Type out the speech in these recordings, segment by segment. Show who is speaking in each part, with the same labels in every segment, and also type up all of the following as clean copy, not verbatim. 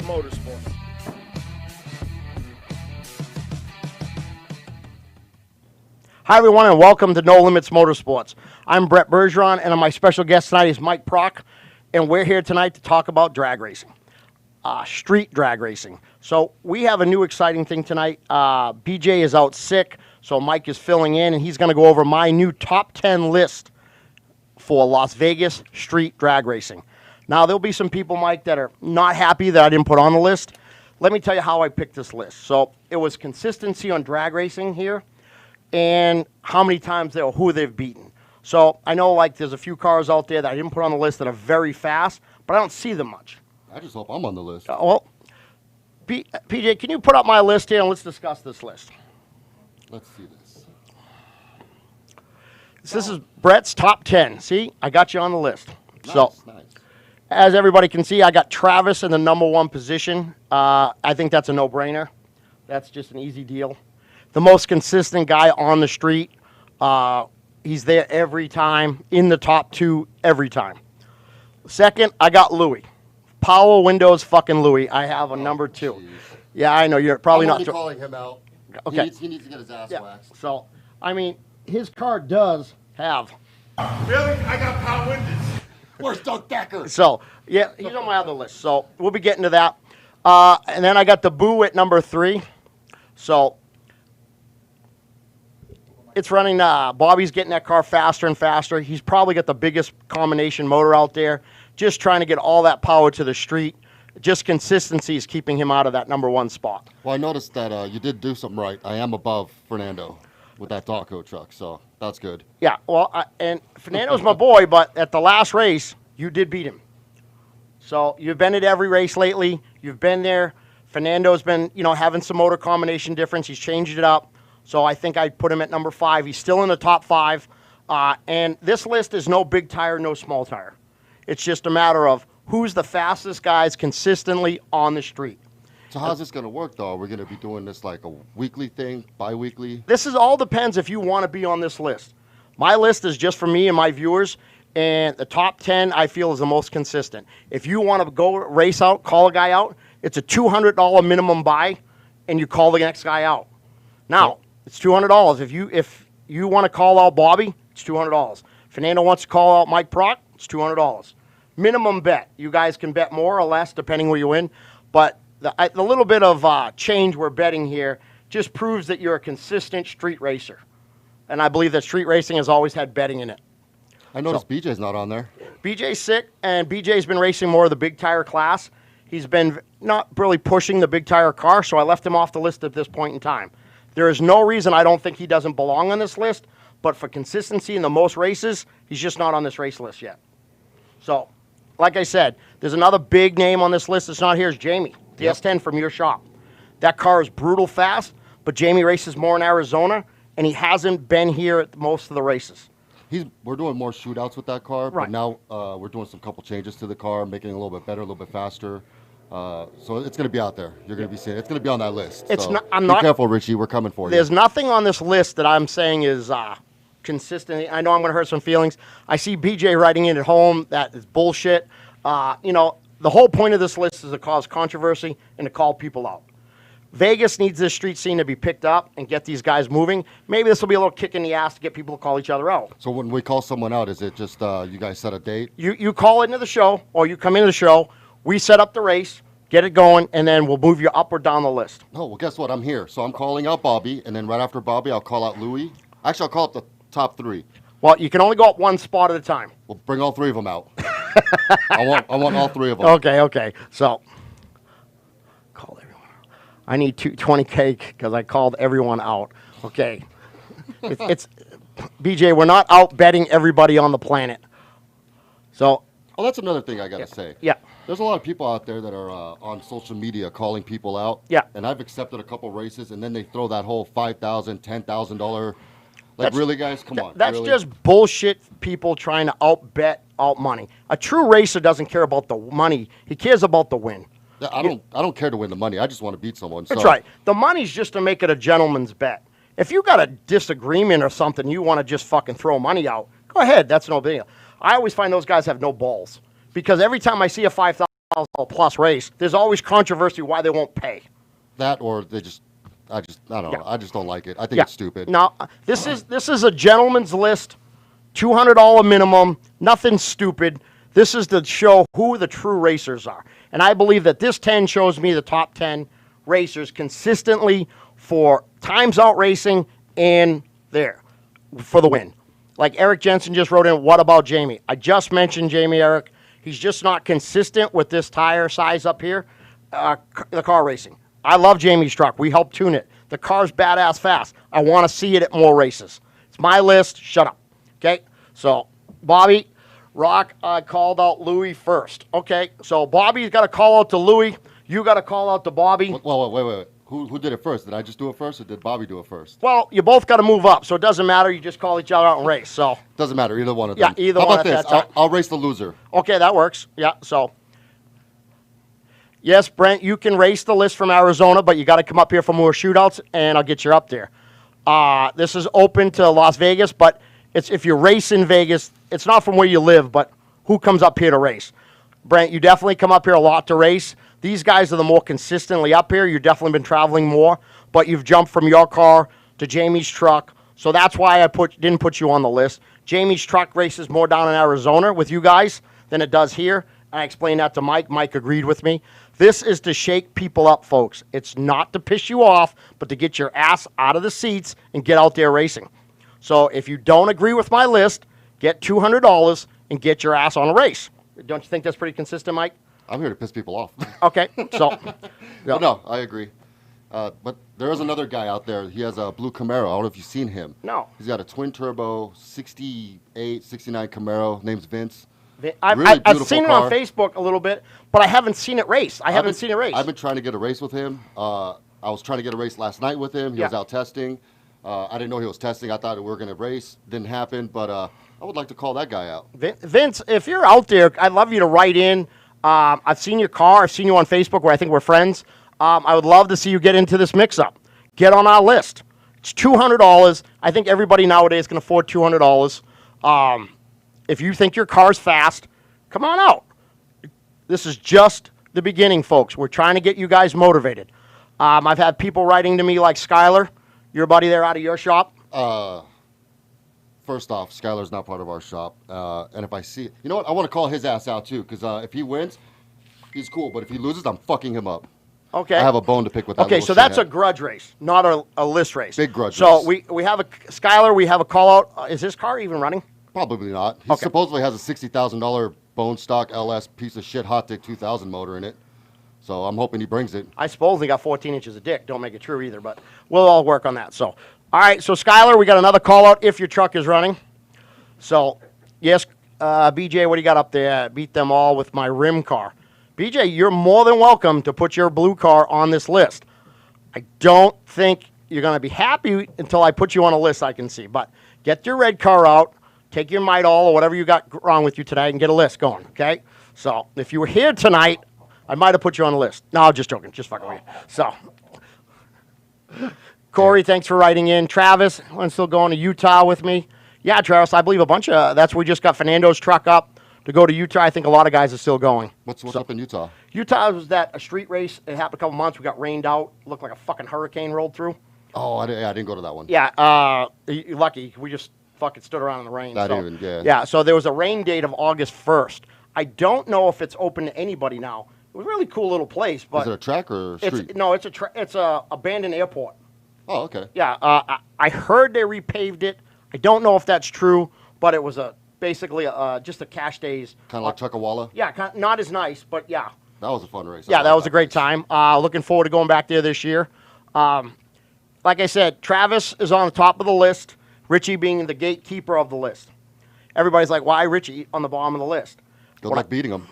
Speaker 1: Limits Motorsports.
Speaker 2: Hi, everyone, and welcome to No Limits Motorsports. I'm Brett Bergeron, and my special guest tonight is Mike Prock, and we're here tonight to talk about drag racing, street drag racing. So we have a new exciting thing tonight. BJ is out sick, so Mike is filling in, and he's going to go over my new top 10 list for Las Vegas street drag racing. Now, there'll be some people, Mike, that are not happy that I didn't put on the list. Let me tell you how I picked this list. So it was consistency on drag racing here, and how many times who they've beaten. So I know like there's a few cars out there that I didn't put on the list that are very fast, but I don't see them much.
Speaker 3: I just hope I'm on the list.
Speaker 2: PJ, can you put up my list here and let's discuss this list?
Speaker 3: Let's see this.
Speaker 2: This is Brett's top 10. See, I got you on the list.
Speaker 3: Nice.
Speaker 2: As everybody can see, I got Travis in the #1 position. I think that's a no-brainer. That's just an easy deal. The most consistent guy on the street. He's there every time, in the top 2 every time. Second, I got Louie. Power Windows fucking Louie. I have a number 2.
Speaker 3: Geez.
Speaker 2: Yeah, I know. You're probably
Speaker 3: I'm
Speaker 2: not.
Speaker 3: calling him out.
Speaker 2: Okay.
Speaker 3: He needs to get his ass waxed.
Speaker 2: So, I mean, his car does have.
Speaker 1: Really? I got power windows.
Speaker 3: Where's Doug Decker?
Speaker 2: So, yeah, he's on my other list. So, we'll be getting to that. And then I got the Boo at number 3. So, it's running. Bobby's getting that car faster and faster. He's probably got the biggest combination motor out there. Just trying to get all that power to the street. Just consistency is keeping him out of that #1 spot.
Speaker 3: Well, I noticed that you did do something right. I am above Fernando with that taco truck, so that's good.
Speaker 2: Yeah, well, and Fernando's my boy, but at the last race, you did beat him. So you've been at every race lately. You've been there. Fernando's been, having some motor combination difference. He's changed it up. So I think I'd put him at number 5. He's still in the top 5. And this list is no big tire, no small tire. It's just a matter of who's the fastest guys consistently on the street.
Speaker 3: So how's this going to work, though? Are we going to be doing this like a weekly thing, bi-weekly?
Speaker 2: This is all depends if you want to be on this list. My list is just for me and my viewers, and the top 10 I feel is the most consistent. If you want to go race out, call a guy out, it's a $200 minimum buy, and you call the next guy out. Now, it's $200. If you want to call out Bobby, it's $200. Fernando wants to call out Mike Prock, it's $200. Minimum bet. You guys can bet more or less depending where you win, but the little bit of change we're betting here just proves that you're a consistent street racer. And I believe that street racing has always had betting in it.
Speaker 3: I noticed BJ's not on there.
Speaker 2: BJ's sick, and BJ's been racing more of the big tire class. He's been not really pushing the big tire car, so I left him off the list at this point in time. There is no reason I don't think he doesn't belong on this list, but for consistency in the most races, he's just not on this race list yet. So, like I said, there's another big name on this list that's not here is Jamie, the S10 from your shop. That car is brutal fast, but Jamie races more in Arizona, and he hasn't been here at most of the races.
Speaker 3: We're doing more shootouts with that car,
Speaker 2: Right.
Speaker 3: but now we're doing some couple changes to the car, making it a little bit better, a little bit faster. So it's going to be out there. You're going to be seeing it. It's going to be on that list.
Speaker 2: It's
Speaker 3: so
Speaker 2: not.
Speaker 3: be careful, Richie. We're coming for you.
Speaker 2: There's nothing on this list that I'm saying is consistent. I know I'm going to hurt some feelings. I see BJ writing in at home. That is bullshit. The whole point of this list is to cause controversy and to call people out. Vegas needs this street scene to be picked up and get these guys moving. Maybe this will be a little kick in the ass to get people to call each other out.
Speaker 3: So when we call someone out, is it just you guys set a date?
Speaker 2: You call into the show, or you come into the show. We set up the race, get it going, and then we'll move you up or down the list.
Speaker 3: Oh, well, guess what? I'm here. So I'm calling out Bobby, and then right after Bobby, I'll call out Louie. Actually, I'll call up the top 3.
Speaker 2: Well, you can only go up one spot at a time.
Speaker 3: We'll bring all 3 of them out. I want all 3 of them.
Speaker 2: Okay. So, call everyone out. I need 20K because I called everyone out. Okay. it's BJ, we're not out betting everybody on the planet. So.
Speaker 3: Oh, that's another thing I got to say.
Speaker 2: Yeah.
Speaker 3: There's a lot of people out there that are on social media calling people out.
Speaker 2: Yeah.
Speaker 3: And I've accepted a couple races, and then they throw that whole $5,000, $10,000. Like, really, guys? Come on.
Speaker 2: That's
Speaker 3: really?
Speaker 2: just bullshit people trying to out money. A true racer doesn't care about the money. He cares about the win.
Speaker 3: Yeah, I don't care to win the money. I just want to beat someone.
Speaker 2: That's right. The money's just to make it a gentleman's bet. If you got a disagreement or something, you want to just fucking throw money out, go ahead. That's no big deal. I always find those guys have no balls because every time I see a $5,000 plus race, there's always controversy why they won't pay.
Speaker 3: That or they just, I don't know. I just don't like it. I think
Speaker 2: Yeah.
Speaker 3: it's stupid.
Speaker 2: Now, this is a gentleman's list, $200 minimum, nothing stupid. This is to show who the true racers are. And I believe that this 10 shows me the top 10 racers consistently for times out racing and there for the win. Like Eric Jensen just wrote in, what about Jamie? I just mentioned Jamie, Eric. He's just not consistent with this tire size up here, the car racing. I love Jamie's truck. We helped tune it. The car's badass fast. I want to see it at more races. It's my list. Shut up. Okay? So, Bobby, Rock called out Louis first. Okay, so Bobby's got to call out to Louis. You got to call out to Bobby.
Speaker 3: Wait. Who did it first? Did I just do it first, or did Bobby do it first?
Speaker 2: Well, you both got to move up, so it doesn't matter. You just call each other out and race. So
Speaker 3: Doesn't matter. Either one of them.
Speaker 2: Yeah, either
Speaker 3: How
Speaker 2: one
Speaker 3: about
Speaker 2: at
Speaker 3: this?
Speaker 2: that time.
Speaker 3: I'll race the loser.
Speaker 2: okay, that works. Yeah. So yes, Brent, you can race the list from Arizona, but you got to come up here for more shootouts, and I'll get you up there. This is open to Las Vegas, but it's if you race in Vegas, it's not from where you live, but who comes up here to race? Brent, you definitely come up here a lot to race. These guys are the more consistently up here. You've definitely been traveling more, but you've jumped from your car to Jamie's truck. So that's why I didn't put you on the list. Jamie's truck races more down in Arizona with you guys than it does here. I explained that to Mike. Mike agreed with me. This is to shake people up, folks. It's not to piss you off, but to get your ass out of the seats and get out there racing. So if you don't agree with my list, get $200 and get your ass on a race. Don't you think that's pretty consistent, Mike?
Speaker 3: I'm here to piss people off.
Speaker 2: Okay, so.
Speaker 3: But no, I agree. But there is another guy out there. He has a blue Camaro. I don't know if you've seen him.
Speaker 2: No.
Speaker 3: He's got a twin turbo 68, 69 Camaro. Name's Vince.
Speaker 2: I've seen it on Facebook a little bit, but I haven't seen it race. I haven't seen it race.
Speaker 3: I've been trying to get a race with him. I was trying to get a race last night with him. He was out testing. I didn't know he was testing. I thought we were going to race. Didn't happen, but I would like to call that guy out.
Speaker 2: Vince, if you're out there, I'd love you to write in. I've seen your car. I've seen you on Facebook where I think we're friends. I would love to see you get into this mix-up. Get on our list. It's $200. I think everybody nowadays can afford $200. If you think your car's fast, come on out. This is just the beginning, folks. We're trying to get you guys motivated. I've had people writing to me like Skyler, your buddy there out of your shop.
Speaker 3: First off, Skylar's not part of our shop. And if I see, you know what? I want to call his ass out too, because if he wins, he's cool. But if he loses, I'm fucking him up.
Speaker 2: Okay.
Speaker 3: I have a bone to pick with that.
Speaker 2: Okay, so that's a grudge race, not a list race.
Speaker 3: Big grudge
Speaker 2: so
Speaker 3: race.
Speaker 2: So we have a Skyler. We have a call out. Is his car even running?
Speaker 3: Probably not. He supposedly has a $60,000 bone stock LS piece of shit hot dick 2000 motor in it. So I'm hoping he brings it.
Speaker 2: I suppose he got 14 inches of dick. Don't make it true either, but we'll all work on that. So, all right. So Skyler, we got another call out if your truck is running. So, yes, BJ, what do you got up there? Beat them all with my rim car. BJ, you're more than welcome to put your blue car on this list. I don't think you're going to be happy until I put you on a list I can see. But get your red car out, take your Midol or whatever you got wrong with you today, and get a list going, okay? So, if you were here tonight, I might have put you on the list. No, just joking. Just fucking with you. So, Corey, thanks for writing in. Travis, I'm still going to Utah with me. Yeah, Travis, I believe a bunch of, that's where we just got Fernando's truck up to go to Utah. I think a lot of guys are still going.
Speaker 3: What's up in Utah?
Speaker 2: Utah was a street race. It happened a couple months. We got rained out. Looked like a fucking hurricane rolled through.
Speaker 3: Oh, I didn't go to that one.
Speaker 2: Yeah, you're lucky. We just fucking stood around in the rain. Yeah, so there was a rain date of August 1st. I don't know if it's open to anybody now. It was a really cool little place. But
Speaker 3: is it a track or street?
Speaker 2: It's a abandoned airport.
Speaker 3: Oh, okay.
Speaker 2: Yeah, I heard they repaved it. I don't know if that's true, but it was basically just a cash days.
Speaker 3: Kind of like Chuckawalla?
Speaker 2: Yeah, not as nice, but yeah.
Speaker 3: That was a fun race.
Speaker 2: Yeah, that was a great time. Looking forward to going back there this year. Like I said, Travis is on the top of the list, Richie being the gatekeeper of the list. Everybody's like, why Richie on the bottom of the list?
Speaker 3: Good luck beating him.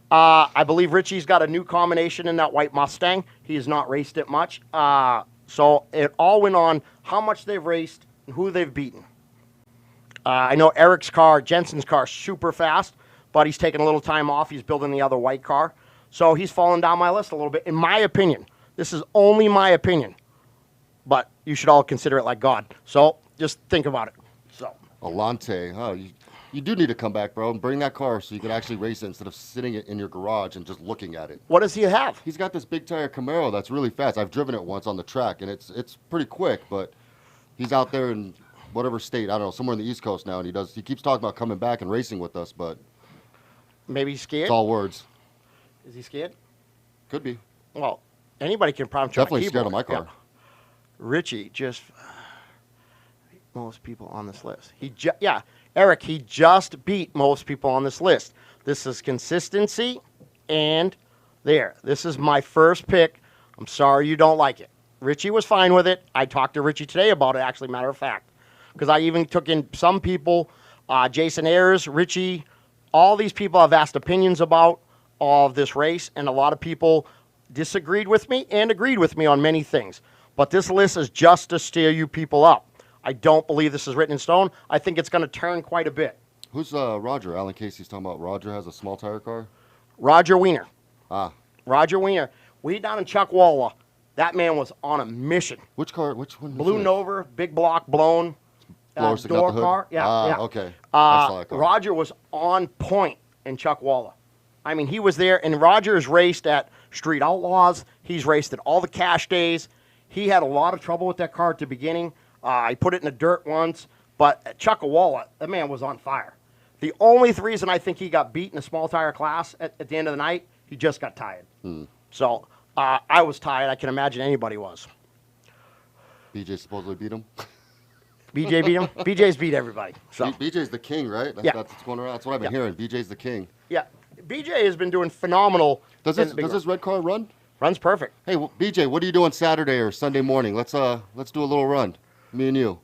Speaker 2: I believe Richie's got a new combination in that white Mustang. He has not raced it much. So it all went on how much they've raced and who they've beaten. I know Eric's car, Jensen's car, super fast, but he's taking a little time off. He's building the other white car. So he's fallen down my list a little bit, in my opinion. This is only my opinion. But you should all consider it like God. So just think about it. So
Speaker 3: Alante. Oh, you You do need to come back, bro, and bring that car so you can actually race it instead of sitting it in your garage and just looking at it.
Speaker 2: What does he have?
Speaker 3: He's got this big tire Camaro that's really fast. I've driven it once on the track, and it's pretty quick, but he's out there in whatever state, I don't know, somewhere in the East Coast now, and he keeps talking about coming back and racing with us, but
Speaker 2: Maybe he's scared.
Speaker 3: it's all words.
Speaker 2: Is he scared?
Speaker 3: Could be.
Speaker 2: Well, anybody can probably try
Speaker 3: Definitely scared of my car.
Speaker 2: Yeah. Richie just most people on this list. Eric, he just beat most people on this list. This is consistency, and this is my first pick. I'm sorry you don't like it. Richie was fine with it. I talked to Richie today about it, actually, matter of fact, because I even took in some people, Jason Ayers, Richie, all these people I've asked opinions about of this race, and a lot of people disagreed with me and agreed with me on many things. But this list is just to steer you people up. I don't believe this is written in stone. I think it's going to turn quite a bit.
Speaker 3: Who's Roger? Alan Casey's talking about Roger has a small tire car?
Speaker 2: Roger Wiener.
Speaker 3: Ah.
Speaker 2: Roger Wiener. We down in Chuckwalla. That man was on a mission.
Speaker 3: Which car? Which one?
Speaker 2: Blue Nova, big block, blown. Door car. Yeah.
Speaker 3: Okay. I saw that car.
Speaker 2: Roger was on point in Chuckwalla. I mean, he was there, and Roger has raced at Street Outlaws. He's raced at all the cash days. He had a lot of trouble with that car at the beginning. I put it in the dirt once, but at Chuckwalla, that man was on fire. The only reason I think he got beat in the small tire class at the end of the night, he just got tired. So I was tired. I can imagine anybody was.
Speaker 3: BJ supposedly beat him?
Speaker 2: BJ beat him? BJ's beat everybody. So.
Speaker 3: BJ's the king, right? That's what's going around. That's what I've been hearing. BJ's the king.
Speaker 2: Yeah. BJ has been doing phenomenal.
Speaker 3: Does this red car run?
Speaker 2: Runs perfect.
Speaker 3: Hey, BJ, what are you doing Saturday or Sunday morning? Let's do a little run, me and you.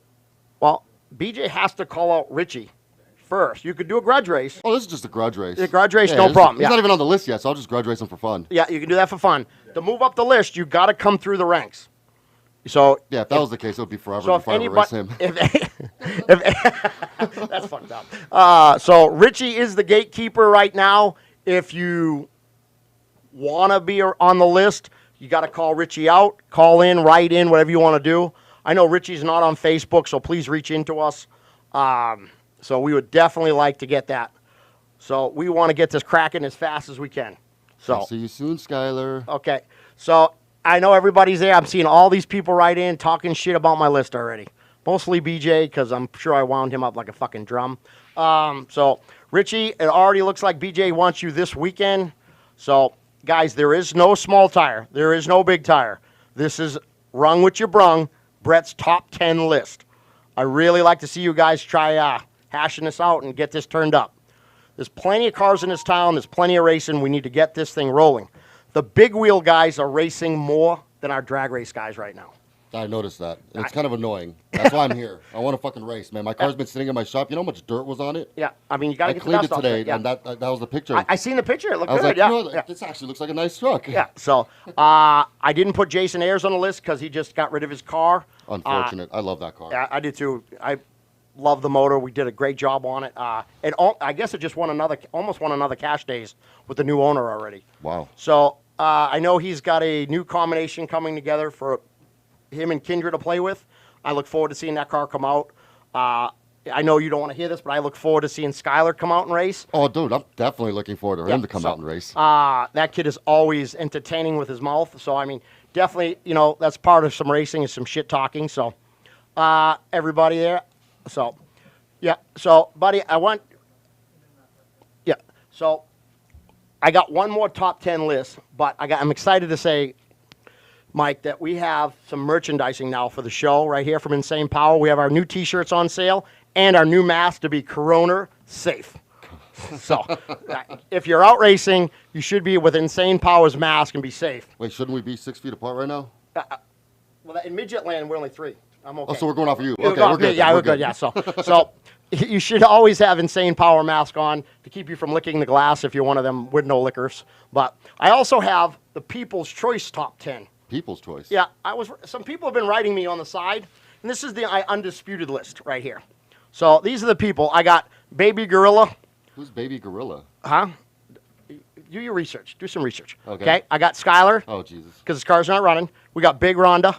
Speaker 2: Well, BJ has to call out Richie first. You could do a grudge race.
Speaker 3: Oh, this is just a grudge race.
Speaker 2: A grudge race, no problem.
Speaker 3: He's not even on the list yet, so I'll just grudge race him for fun.
Speaker 2: Yeah, you can do that for fun. To move up the list, you got to come through the ranks. So
Speaker 3: yeah, if that was the case, it would be forever before I ever race him.
Speaker 2: That's fucked up. So Richie is the gatekeeper right now. If you want to be on the list, you got to call Richie out, call in, write in, whatever you want to do. I know Richie's not on Facebook, so please reach into us. So we would definitely like to get that. So we want to get this cracking as fast as we can. So
Speaker 3: I'll see you soon, Skyler.
Speaker 2: Okay. So I know everybody's there. I'm seeing all these people write in talking shit about my list already. Mostly BJ, because I'm sure I wound him up like a fucking drum. So Richie, it already looks like BJ wants you this weekend. So guys, there is no small tire. There is no big tire. This is rung with your brung, Brett's top 10 list. I really like to see you guys try hashing this out and get this turned up. There's plenty of cars in this town. There's plenty of racing. We need to get this thing rolling. The big wheel guys are racing more than our drag race guys right now.
Speaker 3: I noticed that. It's kind of annoying. That's why I'm here. I want to fucking race, man. My car's been sitting in my shop. You know how much dirt was on it?
Speaker 2: Yeah, I mean, you got to
Speaker 3: I
Speaker 2: get the
Speaker 3: cleaned
Speaker 2: dust
Speaker 3: it
Speaker 2: off
Speaker 3: today,
Speaker 2: it. Yeah.
Speaker 3: and that was the picture.
Speaker 2: I seen the picture. It looked
Speaker 3: I was
Speaker 2: good.
Speaker 3: like,
Speaker 2: Yeah.
Speaker 3: you know, this actually looks like a nice truck.
Speaker 2: Yeah. So I didn't put Jason Ayers on the list because he just got rid of his car.
Speaker 3: Unfortunate. I love that car.
Speaker 2: Yeah, I did too. I love the motor. We did a great job on it. I guess it just almost won another cash days with the new owner already.
Speaker 3: Wow.
Speaker 2: So I know he's got a new combination coming together for him and Kendra to play with. I look forward to seeing that car come out. I know you don't want to hear this, but I look forward to seeing Skyler come out and race.
Speaker 3: Oh, dude, I'm definitely looking forward to him to come out and race.
Speaker 2: That kid is always entertaining with his mouth. So, I mean, definitely, that's part of some racing is some shit talking. So, everybody there. So, yeah. So, buddy, So, I got one more top 10 list, but I'm excited to say, Mike, that we have some merchandising now for the show right here from Insane Power. We have our new T-shirts on sale and our new mask to be Corona safe. So, if you're out racing, you should be with Insane Power's mask and be safe.
Speaker 3: Wait, shouldn't we be 6 feet apart right now?
Speaker 2: Well, in midget land, we're only 3. I'm okay.
Speaker 3: Oh, so we're going off of you.
Speaker 2: Okay,
Speaker 3: we're good.
Speaker 2: Yeah, we're good. Yeah, so you should always have Insane Power mask on to keep you from licking the glass if you're one of them with no lickers. But I also have the People's Choice Top 10.
Speaker 3: People's Choice.
Speaker 2: Yeah, some people have been writing me on the side, and this is the undisputed list right here. So these are the people. I got Baby Gorilla.
Speaker 3: Who's Baby Gorilla?
Speaker 2: Huh? Do your research. Do some research.
Speaker 3: Okay.
Speaker 2: I got Skyler.
Speaker 3: Oh, Jesus.
Speaker 2: Because his car's not running. We got Big Rhonda.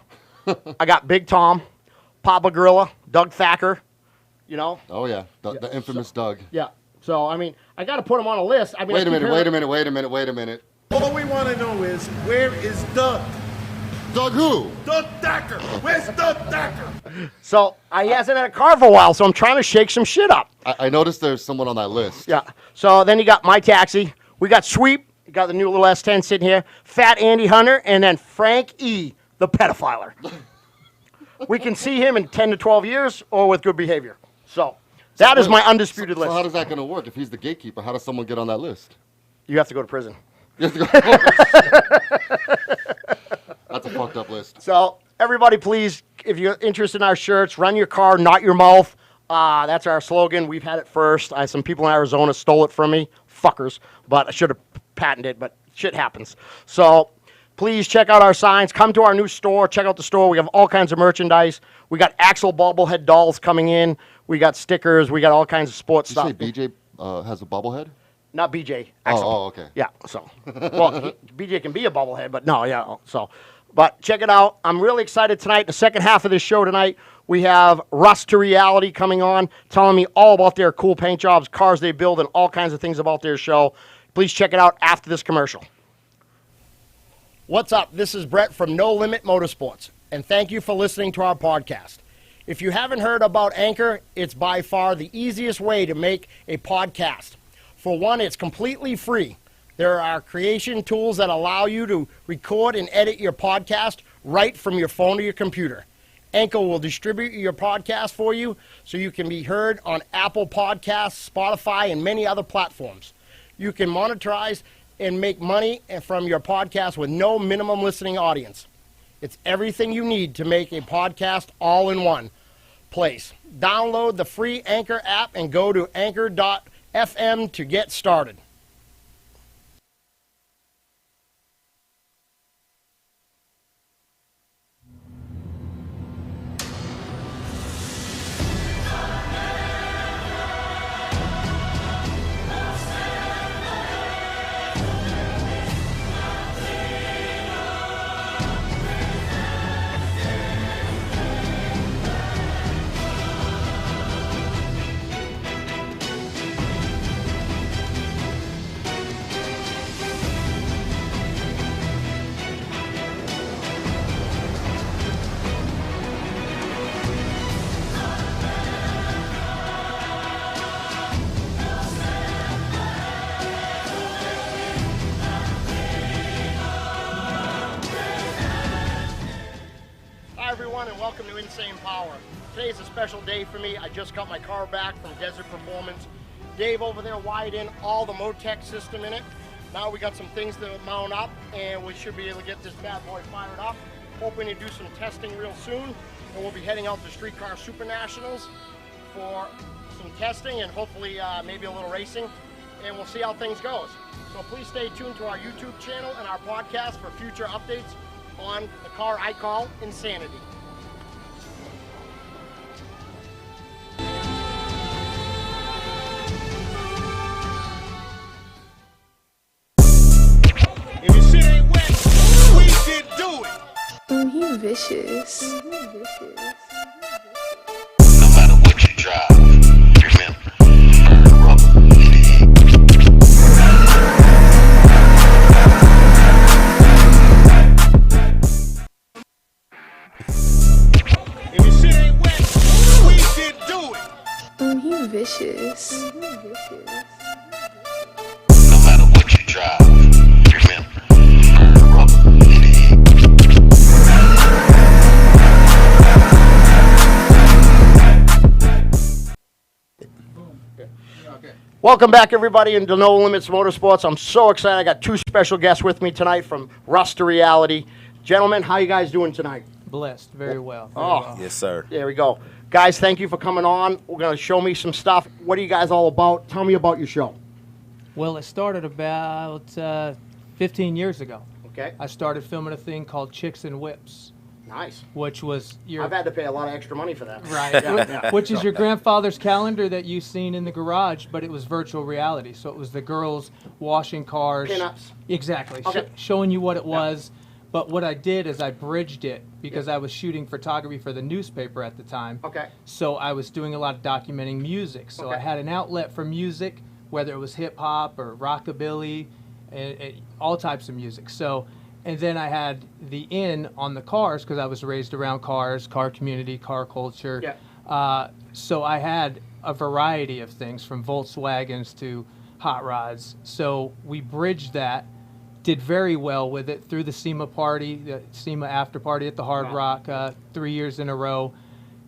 Speaker 2: I got Big Tom, Papa Gorilla, Doug Thacker, You know?
Speaker 3: Oh yeah, the infamous Doug.
Speaker 2: Yeah. So I mean, I got to put him on a list. I mean,
Speaker 3: Wait a minute.
Speaker 1: All we want to know is, where is Doug?
Speaker 3: Doug who?
Speaker 1: Doug Decker. Where's Doug Decker?
Speaker 2: So he hasn't had a car for a while, so I'm trying to shake some shit up.
Speaker 3: I noticed there's someone on that list.
Speaker 2: Yeah. So then you got My Taxi. We got Sweep. You got the new little S10 sitting here. Fat Andy Hunter, and then Frank E, the pedophiler. We can see him in 10 to 12 years or with good behavior. So that is my undisputed list.
Speaker 3: So how does that going to work? If he's the gatekeeper, how does someone get on that list?
Speaker 2: You have to go to prison.
Speaker 3: You have to go. That's a fucked up list.
Speaker 2: So everybody, please, if you're interested in our shirts, run your car, not your mouth. That's our slogan. We've had it first. Some people in Arizona stole it from me. Fuckers. But I should have patented it, but shit happens. So please check out our signs. Come to our new store. Check out the store. We have all kinds of merchandise. We got Axel bobblehead dolls coming in. We got stickers. We got all kinds of sports
Speaker 3: Did you
Speaker 2: stuff.
Speaker 3: say BJ has a bobblehead?
Speaker 2: Not BJ. Axel.
Speaker 3: Oh, okay.
Speaker 2: Yeah, so. Well, BJ can be a bobblehead, but no, yeah, so. But check it out. I'm really excited tonight. The second half of this show tonight, we have Rust2Reality coming on, telling me all about their cool paint jobs, cars they build, and all kinds of things about their show. Please check it out after this commercial. What's up? This is Brett from No Limit Motorsports, and thank you for listening to our podcast. If you haven't heard about Anchor, it's by far the easiest way to make a podcast. For one, it's completely free. There are creation tools that allow you to record and edit your podcast right from your phone or your computer. Anchor will distribute your podcast for you so you can be heard on Apple Podcasts, Spotify, and many other platforms. You can monetize and make money from your podcast with no minimum listening audience. It's everything you need to make a podcast all in one place. Download the free Anchor app and go to anchor.fm to get started. And welcome to Insane Power. Today's a special day for me. I just got my car back from Desert Performance. Dave over there wired in all the Motec system in it. Now we got some things to mount up and we should be able to get this bad boy fired up. Hoping to do some testing real soon, and we'll be heading out to Streetcar Super Nationals for some testing and hopefully maybe a little racing, and we'll see how things goes. So please stay tuned to our YouTube channel and our podcast for future updates on the car I call Insanity.
Speaker 1: If your shit ain't wet, we did do it.
Speaker 4: Oh, he vicious.
Speaker 5: No matter what you drive, remember, burn rubber.
Speaker 1: If your shit ain't wet, we did do it.
Speaker 4: Oh, he vicious.
Speaker 5: No matter what you drive, remember, burn rubber.
Speaker 2: Welcome back, everybody, into No Limits Motorsports. I'm so excited. I got two special guests with me tonight from Rust2Reality. Gentlemen, how you guys doing tonight?
Speaker 6: Blessed, very well.
Speaker 7: Yes, sir.
Speaker 2: There we go. Guys, thank you for coming on. We're going to show me some stuff. What are you guys all about? Tell me about your show.
Speaker 6: Well, it started about 15 years ago.
Speaker 2: Okay.
Speaker 6: I started filming a thing called Chicks and Whips,
Speaker 2: Nice.
Speaker 6: which was your
Speaker 2: I've had to pay a lot of extra money for that.
Speaker 6: right,
Speaker 2: Yeah.
Speaker 6: which is your grandfather's calendar that you've seen in the garage, but it was virtual reality. So it was the girls washing cars.
Speaker 2: Pinups.
Speaker 6: Exactly.
Speaker 2: Okay.
Speaker 6: Showing you what it was. But what I did is I bridged it because I was shooting photography for the newspaper at the time.
Speaker 2: Okay.
Speaker 6: So I was doing a lot of documenting music. So I
Speaker 2: Okay.
Speaker 6: had an outlet for music, whether it was hip hop or rockabilly, and all types of music. So, and then I had the in on the cars because I was raised around cars, car community, car culture.
Speaker 2: Yeah.
Speaker 6: So I had a variety of things from Volkswagens to hot rods. So we bridged that. Did very well with it through the SEMA party, the SEMA after party at the Hard Rock, 3 years in a row.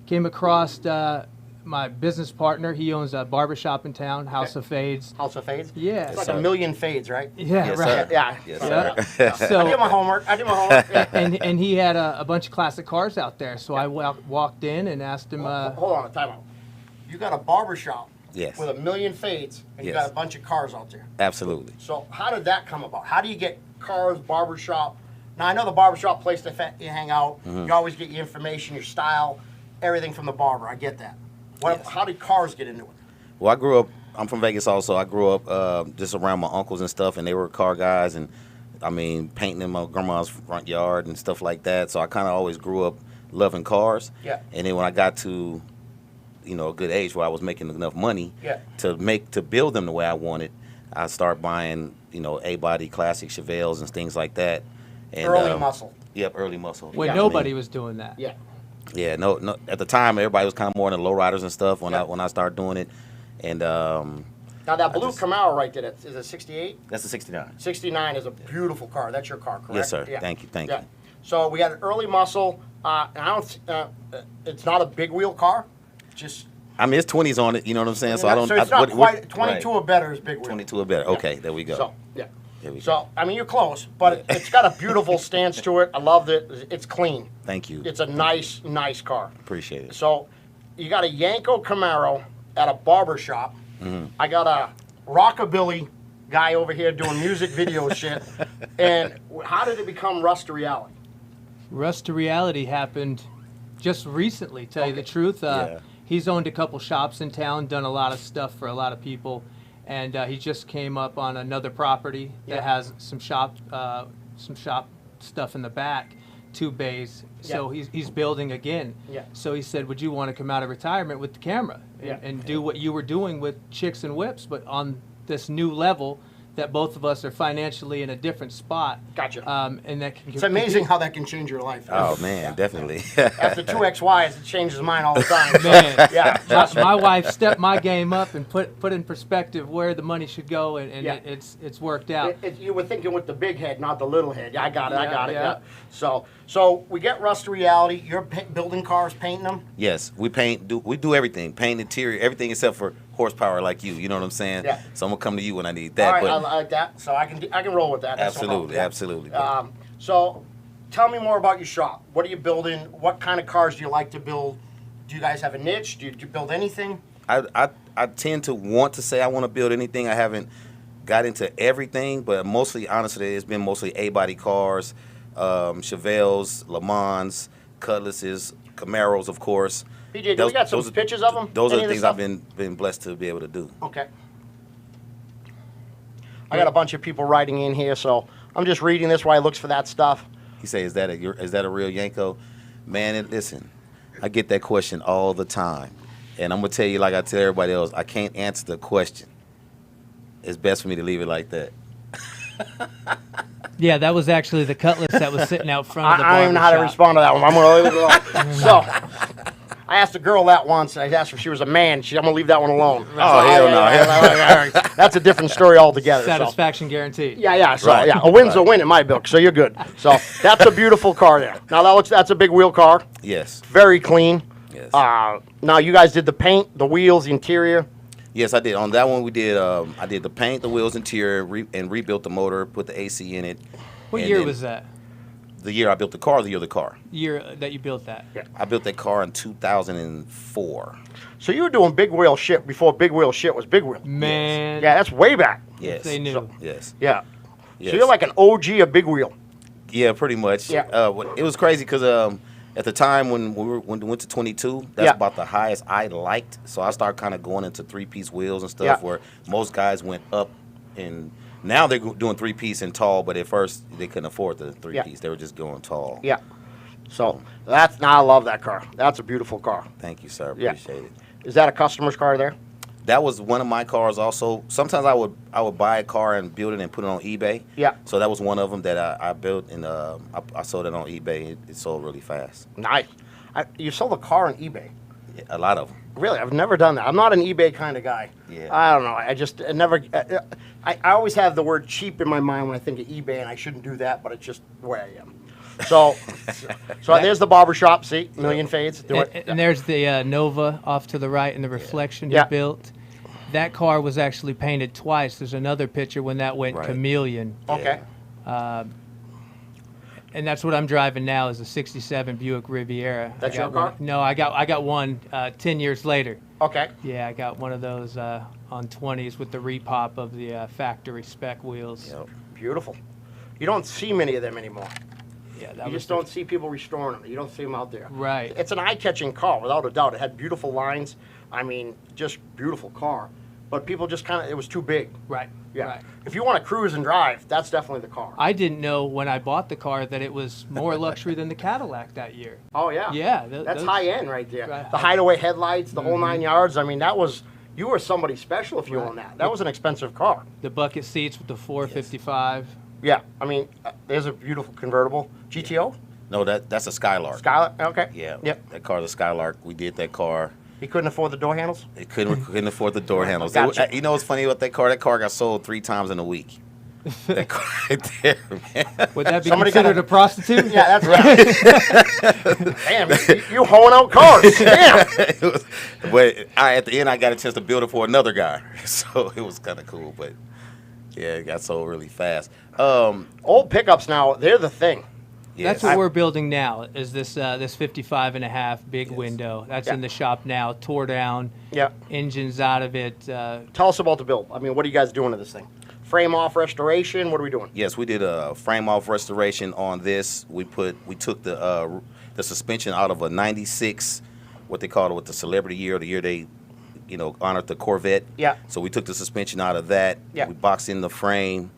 Speaker 6: Came across my business partner. He owns a barbershop in town, House of Fades.
Speaker 2: House of Fades?
Speaker 6: Yeah.
Speaker 2: It's like
Speaker 6: so-
Speaker 2: a million fades, right?
Speaker 6: Yeah,
Speaker 7: Yes,
Speaker 6: right.
Speaker 7: sir.
Speaker 2: Yeah.
Speaker 7: Yes,
Speaker 6: Yeah.
Speaker 7: sir.
Speaker 2: I did my homework. Yeah.
Speaker 6: And he had a bunch of classic cars out there. So I walked in and asked him.
Speaker 2: Hold on a time out. You got a barbershop
Speaker 7: Yes.
Speaker 2: with a million fades, and you
Speaker 7: Yes.
Speaker 2: got a bunch of cars out there.
Speaker 7: Absolutely.
Speaker 2: So how did that come about? How do you get cars, barbershop? Now, I know the barbershop place to you hang out.
Speaker 7: Mm-hmm.
Speaker 2: You always get your information, your style, everything from the barber. I get that.
Speaker 7: Yes.
Speaker 2: How did cars get into it?
Speaker 7: Well, I grew up. I'm from Vegas also. I grew up just around my uncles and stuff, and they were car guys, and I mean painting in my grandma's front yard and stuff like that. So I kind of always grew up loving cars.
Speaker 2: Yeah.
Speaker 7: And then when I got to, a good age where I was making enough money
Speaker 2: Yeah.
Speaker 7: to build them the way I wanted, I started buying A-body classic Chevelles and things like that. And,
Speaker 2: Early muscle.
Speaker 7: Yep, early muscle.
Speaker 6: when
Speaker 7: Yeah, I
Speaker 6: nobody
Speaker 7: mean,
Speaker 6: was doing that.
Speaker 2: Yeah.
Speaker 7: Yeah, no. At the time, everybody was kind of more into lowriders and stuff when
Speaker 2: Yeah.
Speaker 7: I started doing it, and
Speaker 2: Now, that blue Camaro right there, is it 68?
Speaker 7: that's a '69.
Speaker 2: 69 is a beautiful car. That's your car, correct?
Speaker 7: Yes, sir.
Speaker 2: Yeah.
Speaker 7: Thank you.
Speaker 2: Yeah. So we got an early muscle. And I don't. It's not a big wheel car. Just.
Speaker 7: I mean, it's 20s on it. You know what I'm saying? So I don't.
Speaker 2: it's
Speaker 7: I,
Speaker 2: not quite 22
Speaker 7: right.
Speaker 2: or better is big wheel.
Speaker 7: 22 or better. Okay, there we go.
Speaker 2: So yeah.
Speaker 7: There we go.
Speaker 2: So I mean, you're close, but it's got a beautiful stance to it. I love it. It's clean.
Speaker 7: Thank you.
Speaker 2: It's a nice car.
Speaker 7: Appreciate it.
Speaker 2: So you got a Yanko Camaro at a barber shop.
Speaker 7: Mm-hmm.
Speaker 2: I got a rockabilly guy over here doing music video shit. And how did it become Rust2Reality?
Speaker 6: Rust2Reality happened just recently, tell you the truth.
Speaker 7: Yeah.
Speaker 6: He's owned a couple shops in town, done a lot of stuff for a lot of people, and he just came up on another property
Speaker 2: Yeah.
Speaker 6: that has some shop stuff in the back, 2 bays. So he's building again.
Speaker 2: Yeah.
Speaker 6: So he said, would you want to come out of retirement with the camera and do what you were doing with Chicks and Whips, but on this new level that both of us are financially in a different spot.
Speaker 2: Gotcha.
Speaker 6: And that can
Speaker 2: It's amazing how that can change your life.
Speaker 7: Oh man, definitely.
Speaker 2: After 2 XYs, it changes mine all the time.
Speaker 6: Man,
Speaker 2: Yeah.
Speaker 6: my wife stepped my game up and put in perspective where the money should go, and
Speaker 2: Yeah.
Speaker 6: it's worked out.
Speaker 2: You were thinking with the big head, not the little head. Yeah, I got it.
Speaker 6: Yeah.
Speaker 2: Yeah. So we get Rust2Reality. You're building cars, painting them.
Speaker 7: Yes, we do everything, paint interior, everything except for horsepower, like you. You know what I'm saying?
Speaker 2: Yeah.
Speaker 7: So I'm gonna come to you when I need
Speaker 2: All
Speaker 7: that.
Speaker 2: right,
Speaker 7: but
Speaker 2: I like that. So I can roll with that. That's no problem.
Speaker 7: absolutely.
Speaker 2: So tell me more about your shop. What are you building? What kind of cars do you like to build? Do you guys have a niche? Do you build anything?
Speaker 7: I tend to want to say I want to build anything. I haven't got into everything, but mostly, honestly, it's been mostly A-body cars, Chevelles, Le Mans, Cutlasses, Camaros, of course.
Speaker 2: PJ, do we got some pictures of them?
Speaker 7: Those are
Speaker 2: Any
Speaker 7: the
Speaker 2: of
Speaker 7: things
Speaker 2: this
Speaker 7: I've
Speaker 2: stuff?
Speaker 7: been blessed to be able to do.
Speaker 2: Okay. I got a bunch of people writing in here, so I'm just reading this while I looks for that stuff.
Speaker 7: He say, "Is that a real Yanko?" Man, listen, I get that question all the time, and I'm gonna tell you, like I tell everybody else, I can't answer the question. It's best for me to leave it like that.
Speaker 6: Yeah, that was actually the Cutlass that was sitting out front of the
Speaker 2: I don't even know how to
Speaker 6: barber
Speaker 2: respond to that one. I'm going to leave it alone. So, I asked a girl that once. I asked her if she was a man. I'm going to leave that one alone.
Speaker 7: Oh, hell no.
Speaker 2: That's a different story altogether. so.
Speaker 6: Satisfaction guaranteed.
Speaker 2: Yeah. So
Speaker 7: Right.
Speaker 2: yeah, a win's a win in my book. So you're good. So that's a beautiful car there. Now that's a big wheel car.
Speaker 7: Yes.
Speaker 2: Very clean.
Speaker 7: Yes.
Speaker 2: Now you guys did the paint, the wheels, the interior.
Speaker 7: Yes, I did. On that one, we did. I did the paint, the wheels, interior, and rebuilt the motor, put the AC in it.
Speaker 6: What
Speaker 7: And
Speaker 6: year
Speaker 7: then
Speaker 6: was that?
Speaker 7: The year I built the car, the year of the car.
Speaker 6: Year that you built that?
Speaker 2: Yeah.
Speaker 7: I built that car in 2004.
Speaker 2: So you were doing big wheel shit before big wheel shit was big wheel.
Speaker 6: Man.
Speaker 2: Yeah, that's way back.
Speaker 7: Yes.
Speaker 6: They knew.
Speaker 7: Yes.
Speaker 2: Yeah.
Speaker 7: Yes.
Speaker 2: So you're like an OG of big wheel.
Speaker 7: Yeah, pretty much.
Speaker 2: Yeah.
Speaker 7: It was crazy because at the time when we went to 22, that's
Speaker 2: Yeah.
Speaker 7: about the highest I liked. So I started kind of going into 3-piece wheels and stuff
Speaker 2: Yeah.
Speaker 7: where most guys went up in Now they're doing 3-piece and tall, but at first they couldn't afford the 3-piece.
Speaker 2: Yeah.
Speaker 7: They were just going tall.
Speaker 2: Yeah. So I love that car. That's a beautiful car.
Speaker 7: Thank you, sir.
Speaker 2: Yeah.
Speaker 7: Appreciate it.
Speaker 2: Is that a customer's car there?
Speaker 7: That was one of my cars also. Sometimes I would buy a car and build it and put it on eBay.
Speaker 2: Yeah.
Speaker 7: So that was one of them that I built, and I sold it on eBay. It sold really fast.
Speaker 2: Nice. You sold a car on eBay?
Speaker 7: Yeah, a lot of them.
Speaker 2: Really? I've never done that. I'm not an eBay kind of guy.
Speaker 7: Yeah.
Speaker 2: I don't know. I never. I always have the word cheap in my mind when I think of eBay, and I shouldn't do that, but it's just the way I am. So there's the barber shop. See, million fades. Do it.
Speaker 6: And there's the Nova off to the right and the reflection he built. That car was actually painted twice. There's another picture when that went
Speaker 7: Right.
Speaker 6: chameleon.
Speaker 2: Okay.
Speaker 6: And that's what I'm driving now is a 67 Buick Riviera.
Speaker 2: That's
Speaker 6: I got
Speaker 2: your car?
Speaker 6: one- No, I got one 10 years later.
Speaker 2: Okay.
Speaker 6: Yeah, I got one of those on 20s with the repop of the factory spec wheels.
Speaker 7: Yep.
Speaker 2: Beautiful. You don't see many of them anymore.
Speaker 6: Yeah, that
Speaker 2: You
Speaker 6: was
Speaker 2: just don't see people restoring them. You don't see them out there.
Speaker 6: Right.
Speaker 2: It's an eye-catching car, without a doubt. It had beautiful lines. I mean, just beautiful car. But people just kind of, it was too big.
Speaker 6: Right.
Speaker 2: Yeah.
Speaker 6: Right.
Speaker 2: If you want to cruise and drive, that's definitely the car.
Speaker 6: I didn't know when I bought the car that it was more luxury than the Cadillac that year.
Speaker 2: Oh, yeah.
Speaker 6: Yeah,
Speaker 2: That's
Speaker 6: those-
Speaker 2: high end right there.
Speaker 6: Right.
Speaker 2: The hideaway headlights, the whole 9 yards. I mean, you were somebody special if you owned that. That was an expensive car.
Speaker 6: The bucket seats with the 455.
Speaker 2: Yeah. I mean, there's a beautiful convertible. GTO?
Speaker 7: No, that's a Skylark.
Speaker 2: Skylark? Okay.
Speaker 7: Yeah.
Speaker 2: Yep.
Speaker 7: That car's a Skylark. We did that car.
Speaker 2: You couldn't afford the door handles?
Speaker 7: It couldn't afford the door handles.
Speaker 2: Gotcha.
Speaker 7: You know what's funny about that car? That car got sold 3 times in a week. That car right there, man.
Speaker 6: Would that be
Speaker 2: Somebody
Speaker 6: considered
Speaker 2: gotta-
Speaker 6: a prostitute?
Speaker 2: Yeah, that's right. Damn, you hoeing out cars. Damn.
Speaker 7: It was- but at the end, I got a chance to build it for another guy, so it was kind of cool. But yeah, it got sold really fast.
Speaker 2: Old pickups now, they're the thing.
Speaker 6: That's what we're building now. Is this 55 and a half big window? That's
Speaker 2: Yeah.
Speaker 6: in the shop now. Tore down.
Speaker 2: Yeah.
Speaker 6: Engines out of it.
Speaker 2: Tell us about the build. I mean, what are you guys doing to this thing? Frame off restoration? What are we doing?
Speaker 7: Yes, we did a frame off restoration on this. We took the suspension out of a '96, what they call it, with the Celebrity Year, the year they, honored the Corvette.
Speaker 2: Yeah.
Speaker 7: So we took the suspension out of that.
Speaker 2: Yeah.
Speaker 7: We boxed in the frame,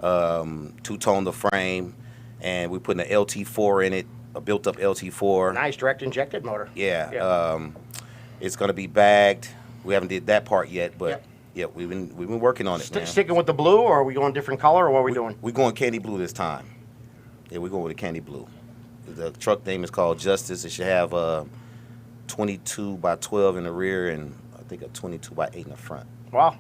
Speaker 7: two-toned the frame, and we put an LT4 in it, a built-up LT4.
Speaker 2: Nice direct injected motor.
Speaker 7: Yeah. It's gonna be bagged. We haven't did that part yet, but yeah, we've been working on it, man.
Speaker 2: Sticking with the blue, or are we going different color, or what are we doing?
Speaker 7: We're going candy blue this time. Yeah, we're going with a candy blue. The truck name is called Justice. It should have 22 by 12 in the rear and I think a 22 by 8 in the front.
Speaker 2: Wow.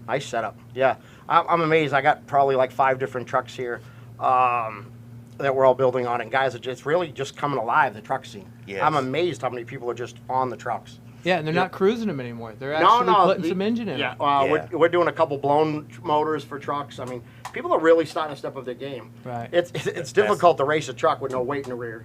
Speaker 2: Nice setup. Yeah. I'm amazed. I got probably like 5 different trucks here that we're all building on. And guys, it's really just coming alive, the truck scene.
Speaker 7: Yes.
Speaker 2: I'm amazed how many people are just on the trucks.
Speaker 6: Yeah, and they're not cruising them anymore. They're actually putting some engine in
Speaker 2: Yeah,
Speaker 6: them.
Speaker 7: Yeah.
Speaker 2: we're doing a couple blown motors for trucks. I mean, people are really starting to step up their game.
Speaker 6: Right.
Speaker 2: It's difficult to race a truck with no weight in the rear,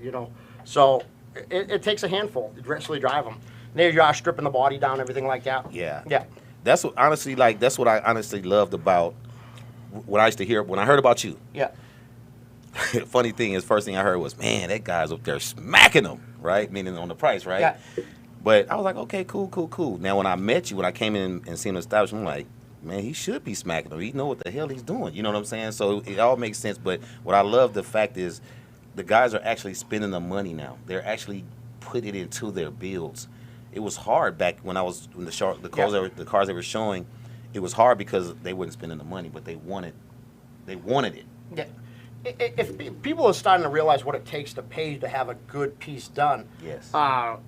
Speaker 2: So it takes a handful to actually drive them. And there you are, stripping the body down, everything like that.
Speaker 7: Yeah.
Speaker 2: Yeah.
Speaker 7: That's what I honestly loved about what I used to hear when I heard about you.
Speaker 2: Yeah.
Speaker 7: Funny thing is, first thing I heard was, man, that guy's up there smacking them, right? Meaning on the price, right?
Speaker 2: Yeah.
Speaker 7: But I was like, okay, cool. Now, when I met you, when I came in and seen the establishment, I'm like, man, he should be smacking them. He know what the hell he's doing. You know what I'm saying? So it all makes sense. But what I love, the fact is, the guys are actually spending the money now. They're actually putting it into their builds. It was hard back when the cars they were showing. It was hard because they wasn't spending the money, but they wanted it.
Speaker 2: Yeah. If people are starting to realize what it takes to pay to have a good piece done,
Speaker 7: Yes.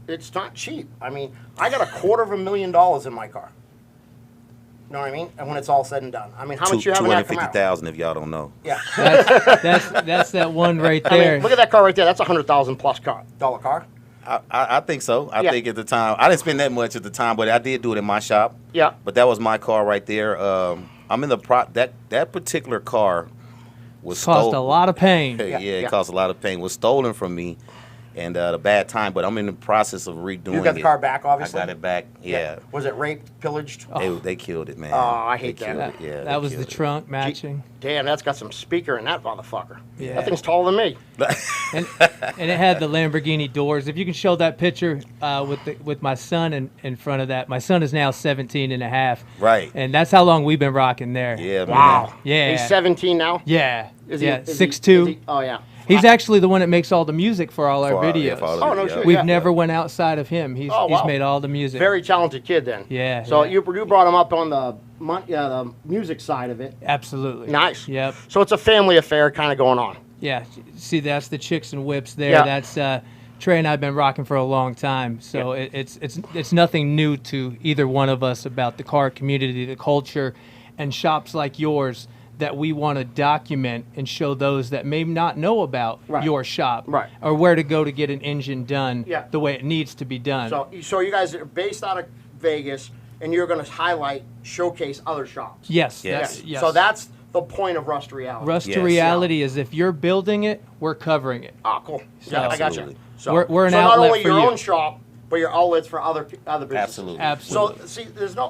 Speaker 2: It's not cheap. I mean, I got $250,000 in my car. You know what I mean? And when it's all said and done, I mean, how much you have in that Camaro?
Speaker 7: $250,000 if y'all don't know.
Speaker 2: Yeah.
Speaker 6: That's that one right
Speaker 2: I
Speaker 6: there.
Speaker 2: mean, look at that car right there. That's $100,000 plus dollar car.
Speaker 7: I think so. I
Speaker 2: Yeah.
Speaker 7: think at the time I didn't spend that much at the time, but I did do it in my shop.
Speaker 2: Yeah.
Speaker 7: But that was my car right there. I'm in the that particular car was
Speaker 6: Caused
Speaker 7: stolen.
Speaker 6: a lot of pain.
Speaker 7: Yeah,
Speaker 2: Yeah,
Speaker 7: it
Speaker 2: yeah.
Speaker 7: caused a lot of pain. Was stolen from me, and the bad time. But I'm in the process of redoing it.
Speaker 2: You got the car back, obviously?
Speaker 7: I got it back, yeah.
Speaker 2: Was it raped, pillaged?
Speaker 7: They killed it, man.
Speaker 2: Oh, I hate
Speaker 7: They
Speaker 2: that.
Speaker 7: killed it, Yeah,
Speaker 6: That
Speaker 7: they
Speaker 6: was the
Speaker 7: killed it.
Speaker 6: trunk matching.
Speaker 2: Damn, that's got some speaker in that motherfucker.
Speaker 6: Yeah.
Speaker 2: That thing's taller than me.
Speaker 6: And it had the Lamborghini doors. If you can show that picture with my son in front of that. My son is now 17 and a half.
Speaker 7: Right.
Speaker 6: And that's how long we've been rocking there.
Speaker 7: Yeah, man.
Speaker 2: Wow.
Speaker 6: Yeah.
Speaker 2: He's 17 now?
Speaker 6: Yeah.
Speaker 2: Is
Speaker 6: yeah.
Speaker 2: he, is
Speaker 6: 6'2".
Speaker 2: he, oh, yeah.
Speaker 6: He's actually the one that makes all the music for all our
Speaker 7: For our-
Speaker 6: videos.
Speaker 7: yeah, for all the
Speaker 2: Oh, no
Speaker 7: videos.
Speaker 2: shit.
Speaker 6: We've
Speaker 2: Yeah.
Speaker 6: never went outside of him. He's
Speaker 2: Oh, wow.
Speaker 6: made all the music.
Speaker 2: Very talented kid then.
Speaker 6: Yeah,
Speaker 2: So
Speaker 6: yeah.
Speaker 2: you brought him up on the music side of it.
Speaker 6: Absolutely.
Speaker 2: Nice.
Speaker 6: Yep.
Speaker 2: So it's a family affair kind of going on.
Speaker 6: Yeah. See, that's the Chicks and Whips there.
Speaker 2: Yeah.
Speaker 6: That's Trey and I have been rocking for a long time. So it's nothing new to either one of us about the car community, the culture, and shops like yours that we want to document and show those that may not know about
Speaker 2: Right.
Speaker 6: your shop
Speaker 2: Right.
Speaker 6: or where to go to get an engine done
Speaker 2: Yeah.
Speaker 6: the way it needs to be done.
Speaker 2: So you guys are based out of Vegas, and you're going to highlight, showcase other shops.
Speaker 6: yes,
Speaker 7: Yes.
Speaker 6: yes.
Speaker 2: So that's the point of Rust2Reality.
Speaker 6: Rust
Speaker 7: Yes.
Speaker 6: to Reality is if you're building it, we're covering it.
Speaker 2: Oh, cool. Yeah, I got you.
Speaker 7: Absolutely.
Speaker 2: So
Speaker 6: We're an
Speaker 2: so not
Speaker 6: outlet
Speaker 2: only
Speaker 6: for
Speaker 2: your
Speaker 6: you.
Speaker 2: own shop, but your outlets for other businesses.
Speaker 7: Absolutely.
Speaker 6: Absolutely.
Speaker 2: So see,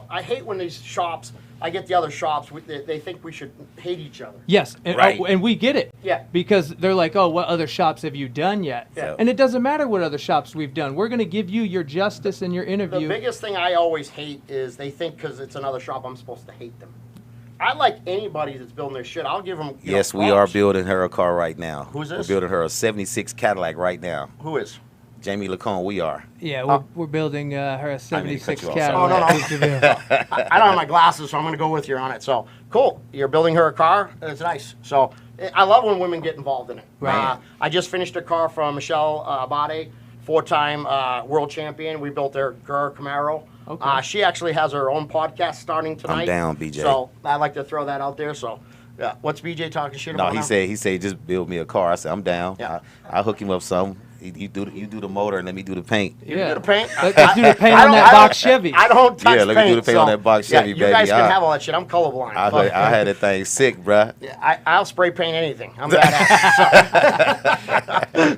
Speaker 2: I hate when these shops. I get the other shops. They think we should hate each other.
Speaker 6: Yes, and,
Speaker 7: Right.
Speaker 6: and we get it.
Speaker 2: Yeah.
Speaker 6: Because they're like, oh, what other shops have you done yet?
Speaker 2: Yeah.
Speaker 6: And it doesn't matter what other shops we've done. We're going to give you your justice in your
Speaker 2: The
Speaker 6: interview.
Speaker 2: biggest thing I always hate is they think because it's another shop, I'm supposed to hate them. I like anybody that's building their shit. I'll give them.
Speaker 7: Yes, we are building her a car right now.
Speaker 2: Who's this?
Speaker 7: We're building her a 76 Cadillac right now.
Speaker 2: Who is?
Speaker 7: Jamie Lacone, we are.
Speaker 6: Yeah, we're building her a 76
Speaker 7: cut you off,
Speaker 6: Cadillac.
Speaker 2: sorry. I don't have my glasses, so I'm going to go with you on it. So cool. You're building her a car. It's nice. So I love when women get involved in it.
Speaker 6: Right.
Speaker 2: I just finished a car from Michelle Abate, 4-time world champion. We built her Camaro.
Speaker 6: Okay.
Speaker 2: She actually has her own podcast starting tonight.
Speaker 7: down, BJ.
Speaker 2: So I'd like to throw that out there. So yeah, what's BJ talking shit
Speaker 7: No,
Speaker 2: about now?
Speaker 7: he said just build me a car. I said I'm down.
Speaker 2: Yeah.
Speaker 7: I'll hook him up some. You do the motor and let me do the paint.
Speaker 2: You do the paint?
Speaker 6: Let's do the paint
Speaker 2: I
Speaker 6: on
Speaker 2: don't-
Speaker 6: that
Speaker 2: I
Speaker 6: box
Speaker 2: don't-
Speaker 6: Chevy.
Speaker 2: I don't touch
Speaker 7: Yeah, let me do
Speaker 2: paint,
Speaker 7: the paint on
Speaker 2: so-
Speaker 7: that box
Speaker 2: yeah,
Speaker 7: Chevy,
Speaker 2: you
Speaker 7: baby.
Speaker 2: guys can
Speaker 7: I-
Speaker 2: have all that shit. I'm colorblind.
Speaker 7: I had that thing sick, bruh.
Speaker 2: Yeah, I'll spray paint anything. I'm badass.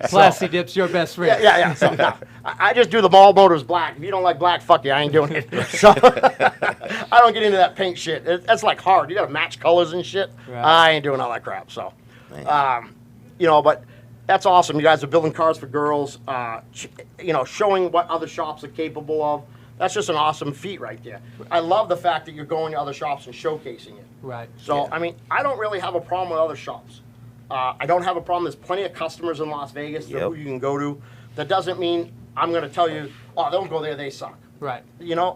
Speaker 6: Classy Dip's your best friend.
Speaker 2: Yeah. So, no, I just do the mall motors black. If you don't like black, fuck you. I ain't doing it. So I don't get into that paint shit. That's like hard. You got to match colors and shit.
Speaker 6: Right.
Speaker 2: I ain't doing all that crap. So, but that's awesome. You guys are building cars for girls. Showing what other shops are capable of. That's just an awesome feat right there. I love the fact that you're going to other shops and showcasing it.
Speaker 6: Right.
Speaker 2: So, I mean, I don't really have a problem with other shops. I don't have a problem. There's plenty of customers in Las Vegas that who you can go to. That doesn't mean I'm going to tell you, oh, don't go there, they suck.
Speaker 6: Right.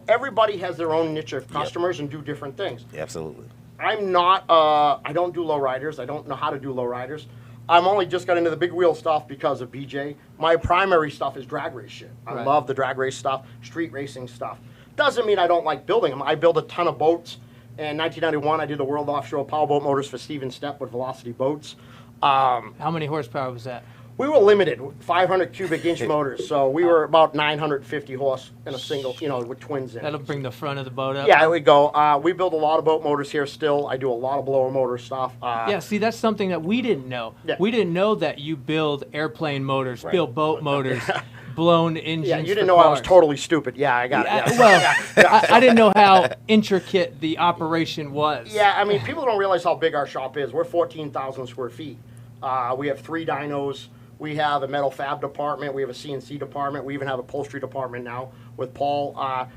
Speaker 2: Everybody has their own niche of customers and do different things.
Speaker 7: Absolutely.
Speaker 2: I'm not, I don't do lowriders. I don't know how to do lowriders. I'm only just got into the big wheel stuff because of BJ. My primary stuff is drag race shit. I
Speaker 6: Right.
Speaker 2: love the drag race stuff, street racing stuff. Doesn't mean I don't like building them. I build a ton of boats. In 1991, I did the World Offshore Powerboat Motors for Steven Stepp with Velocity Boats.
Speaker 6: How many horsepower was that?
Speaker 2: We were limited, 500 cubic inch motors, so we were about 950 horse in a single, with twins in
Speaker 6: That'll
Speaker 2: it.
Speaker 6: bring the front of the boat up.
Speaker 2: Yeah, there we go. We build a lot of boat motors here still. I do a lot of blower motor stuff.
Speaker 6: Yeah, see, that's something that we didn't know.
Speaker 2: Yeah.
Speaker 6: We didn't know that you build airplane motors, build boat motors, blown engines.
Speaker 2: Yeah, you didn't
Speaker 6: for
Speaker 2: know I was
Speaker 6: cars.
Speaker 2: totally stupid. Yeah, I got it. Yeah.
Speaker 6: Well, I didn't know how intricate the operation was.
Speaker 2: Yeah, I mean, people don't realize how big our shop is. We're 14,000 square feet. We have 3 dynos. We have a metal fab department. We have a CNC department. We even have a upholstery department now with Paul.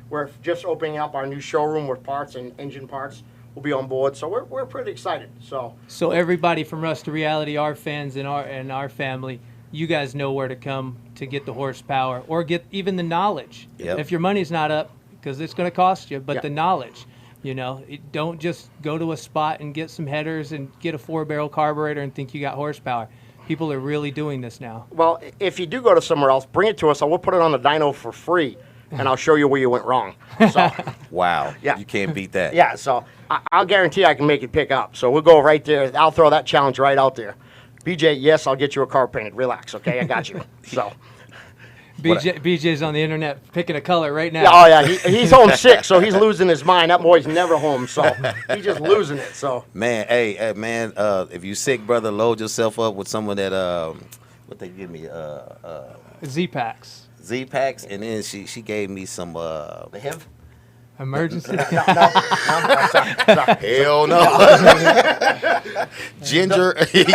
Speaker 2: We're just opening up our new showroom with parts and engine parts. We'll be on board, so we're pretty excited.
Speaker 6: So everybody from Rust2Reality, our fans and our family, you guys know where to come to get the horsepower or get even the knowledge.
Speaker 7: Yep.
Speaker 6: If your money's not up, because it's going to cost you, but
Speaker 2: Yeah.
Speaker 6: the knowledge. Don't just go to a spot and get some headers and get a 4-barrel carburetor and think you got horsepower. People are really doing this now.
Speaker 2: Well, if you do go to somewhere else, bring it to us. I will put it on the dyno for free, and I'll show you where you went wrong. So,
Speaker 7: Wow.
Speaker 2: Yeah.
Speaker 7: You can't beat that.
Speaker 2: yeah, so I'll guarantee I can make it pick up. So we'll go right there. I'll throw that challenge right out there. BJ, yes, I'll get you a car painted. Relax, okay? I got you. So.
Speaker 6: BJ's on the internet picking a color right now.
Speaker 2: Yeah, oh yeah, he's home sick, so he's losing his mind. That boy's never home, so he's just losing it. So
Speaker 7: Man, hey, man, if you sick, brother, load yourself up with someone that what they give me
Speaker 6: Z-Packs.
Speaker 7: Z-Packs, and then she gave me some
Speaker 2: The HIV?
Speaker 6: Emergency.
Speaker 7: hell no. Ginger. He